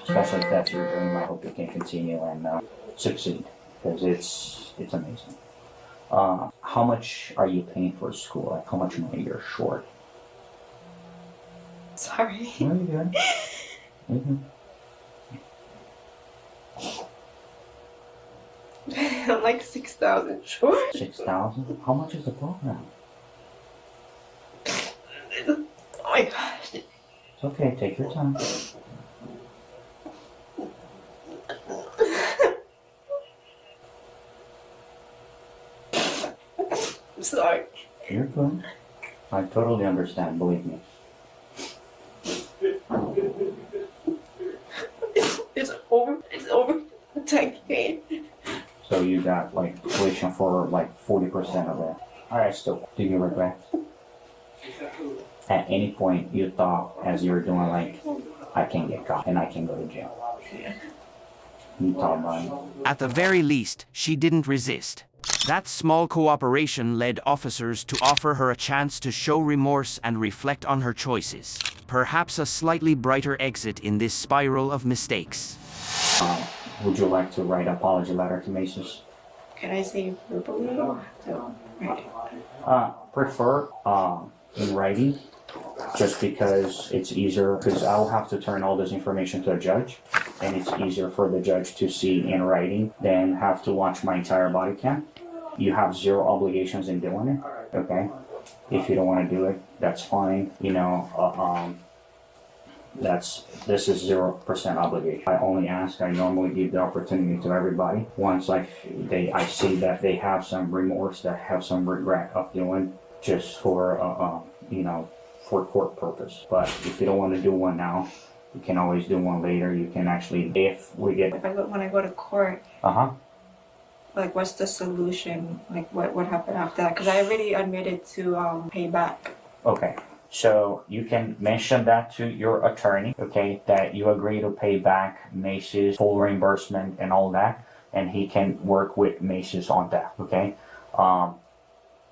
S15: especially if that's your dream. I hope you can continue and succeed, because it's amazing. How much are you paying for school? Like, how much money you're short?
S13: Sorry.
S15: No, you're good.
S13: I'm like 6,000 short.
S15: 6,000? How much is the program?
S13: Oh my gosh.
S15: It's okay, take your time.
S13: I'm sorry.
S15: You're good. I totally understand, believe me.
S13: It's over 10K.
S15: So you got like tuition for like 40% of it. Alright, still, do you regret? At any point you thought as you were doing like, I can get caught and I can go to jail? You thought about it?
S2: At the very least, she didn't resist. That small cooperation led officers to offer her a chance to show remorse and reflect on her choices. Perhaps a slightly brighter exit in this spiral of mistakes.
S15: Would you like to write an apology letter to Macy's?
S13: Can I say verbally or to write it?
S15: Prefer in writing, just because it's easier, because I'll have to turn all this information to a judge, and it's easier for the judge to see in writing than have to watch my entire body cam. You have zero obligations in doing it, okay? If you don't want to do it, that's fine, you know, this is 0% obligation. I only ask, I normally give the opportunity to everybody. Once I see that they have some remorse, that have some regret of doing, just for, you know, for court purpose. But if you don't want to do one now, you can always do one later. You can actually, when
S13: I go to court, like what's the solution? Like what happened after that? Because I already admitted to pay back.
S15: Okay. So you can mention that to your attorney, okay, that you agree to pay back Macy's full reimbursement and all that, and he can work with Macy's on that, okay?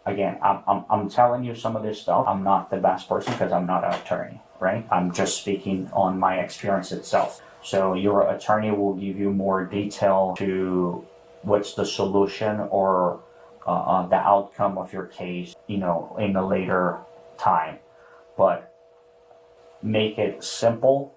S15: Again, I'm telling you some of this stuff. I'm not the best person because I'm not an attorney, right? I'm just speaking on my experience itself. So your attorney will give you more detail to what's the solution or the outcome of your case, you know, in a later time. But make it simple,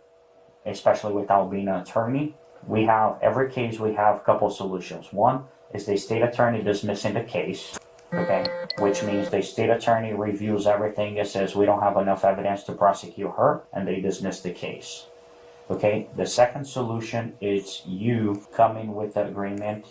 S15: especially without being an attorney. We have, every case we have a couple solutions. One is the state attorney dismissing the case, okay? Which means the state attorney reviews everything and says we don't have enough evidence to prosecute her, and they dismiss the case, okay? The second solution is you coming with an agreement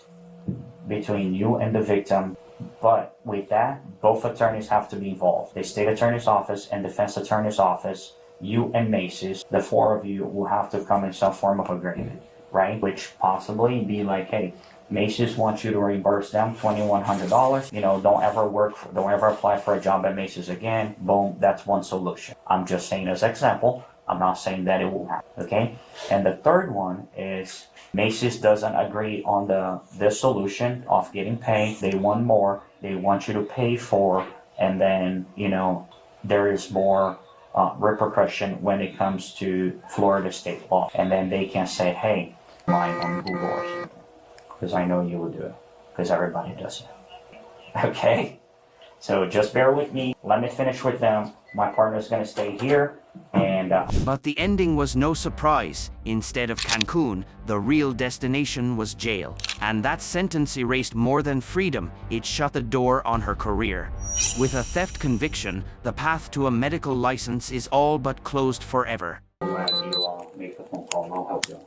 S15: between you and the victim. But with that, both attorneys have to be involved. The state attorney's office and defense attorney's office, you and Macy's, the four of you will have to come in some form of agreement, right? Which possibly be like, hey, Macy's wants you to reimburse them $2,100. You know, don't ever apply for a job at Macy's again. Boom, that's one solution. I'm just saying as example. I'm not saying that it will happen, okay? And the third one is Macy's doesn't agree on the solution of getting paid. They want more. They want you to pay for, and then, you know, there is more repercussion when it comes to Florida state law. And then they can say, hey, lying on Google or something. Because I know you will do it. Because everybody does it. Okay? So just bear with me. Let me finish with them. My partner's going to stay here.
S2: But the ending was no surprise. Instead of Cancun, the real destination was jail. And that sentence erased more than freedom, it shut the door on her career. With a theft conviction, the path to a medical license is all but closed forever.
S15: I'm glad you make the phone call and I'll help you.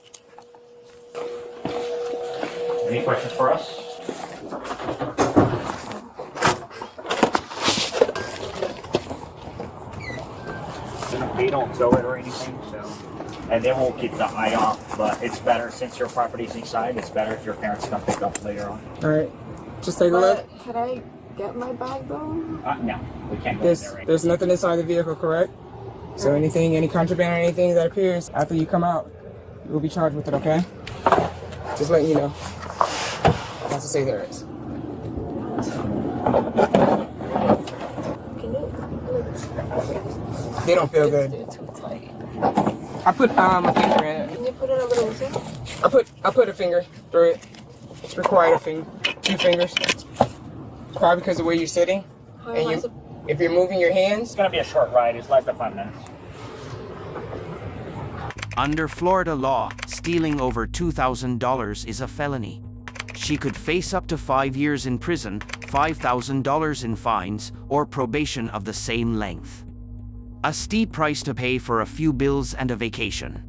S15: Any questions for us? They don't tow it or anything, so, and they won't keep the eye off, but it's better since your property's inside, it's better if your parents come pick up later on.
S14: Alright, just take a look.
S16: Can I get my bag though?
S15: No, we can't go there right now.
S14: There's nothing inside the vehicle, correct? So anything, any contraband or anything that appears after you come out, you will be charged with it, okay? Just letting you know. Not to say there is. They don't feel good. I put a finger in it.
S16: Can you put it a little bit?
S14: I put a finger through it. It's required a finger, 2 fingers. Probably because of where you're sitting. And if you're moving your hands.
S15: It's gonna be a short ride. It's less than 5 minutes.
S2: Under Florida law, stealing over $2,000 is a felony. She could face up to 5 years in prison, $5,000 in fines, or probation of the same length. A steep price to pay for a few bills and a vacation.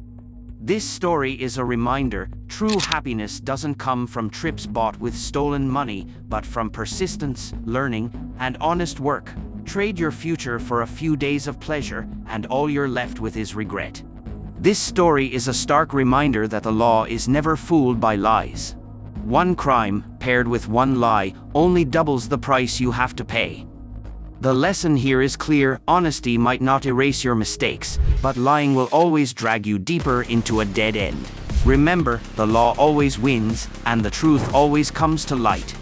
S2: This story is a reminder, true happiness doesn't come from trips bought with stolen money, but from persistence, learning, and honest work. Trade your future for a few days of pleasure, and all you're left with is regret. This story is a stark reminder that the law is never fooled by lies. One crime, paired with one lie, only doubles the price you have to pay. The lesson here is clear: honesty might not erase your mistakes, but lying will always drag you deeper into a dead end. Remember, the law always wins, and the truth always comes to light.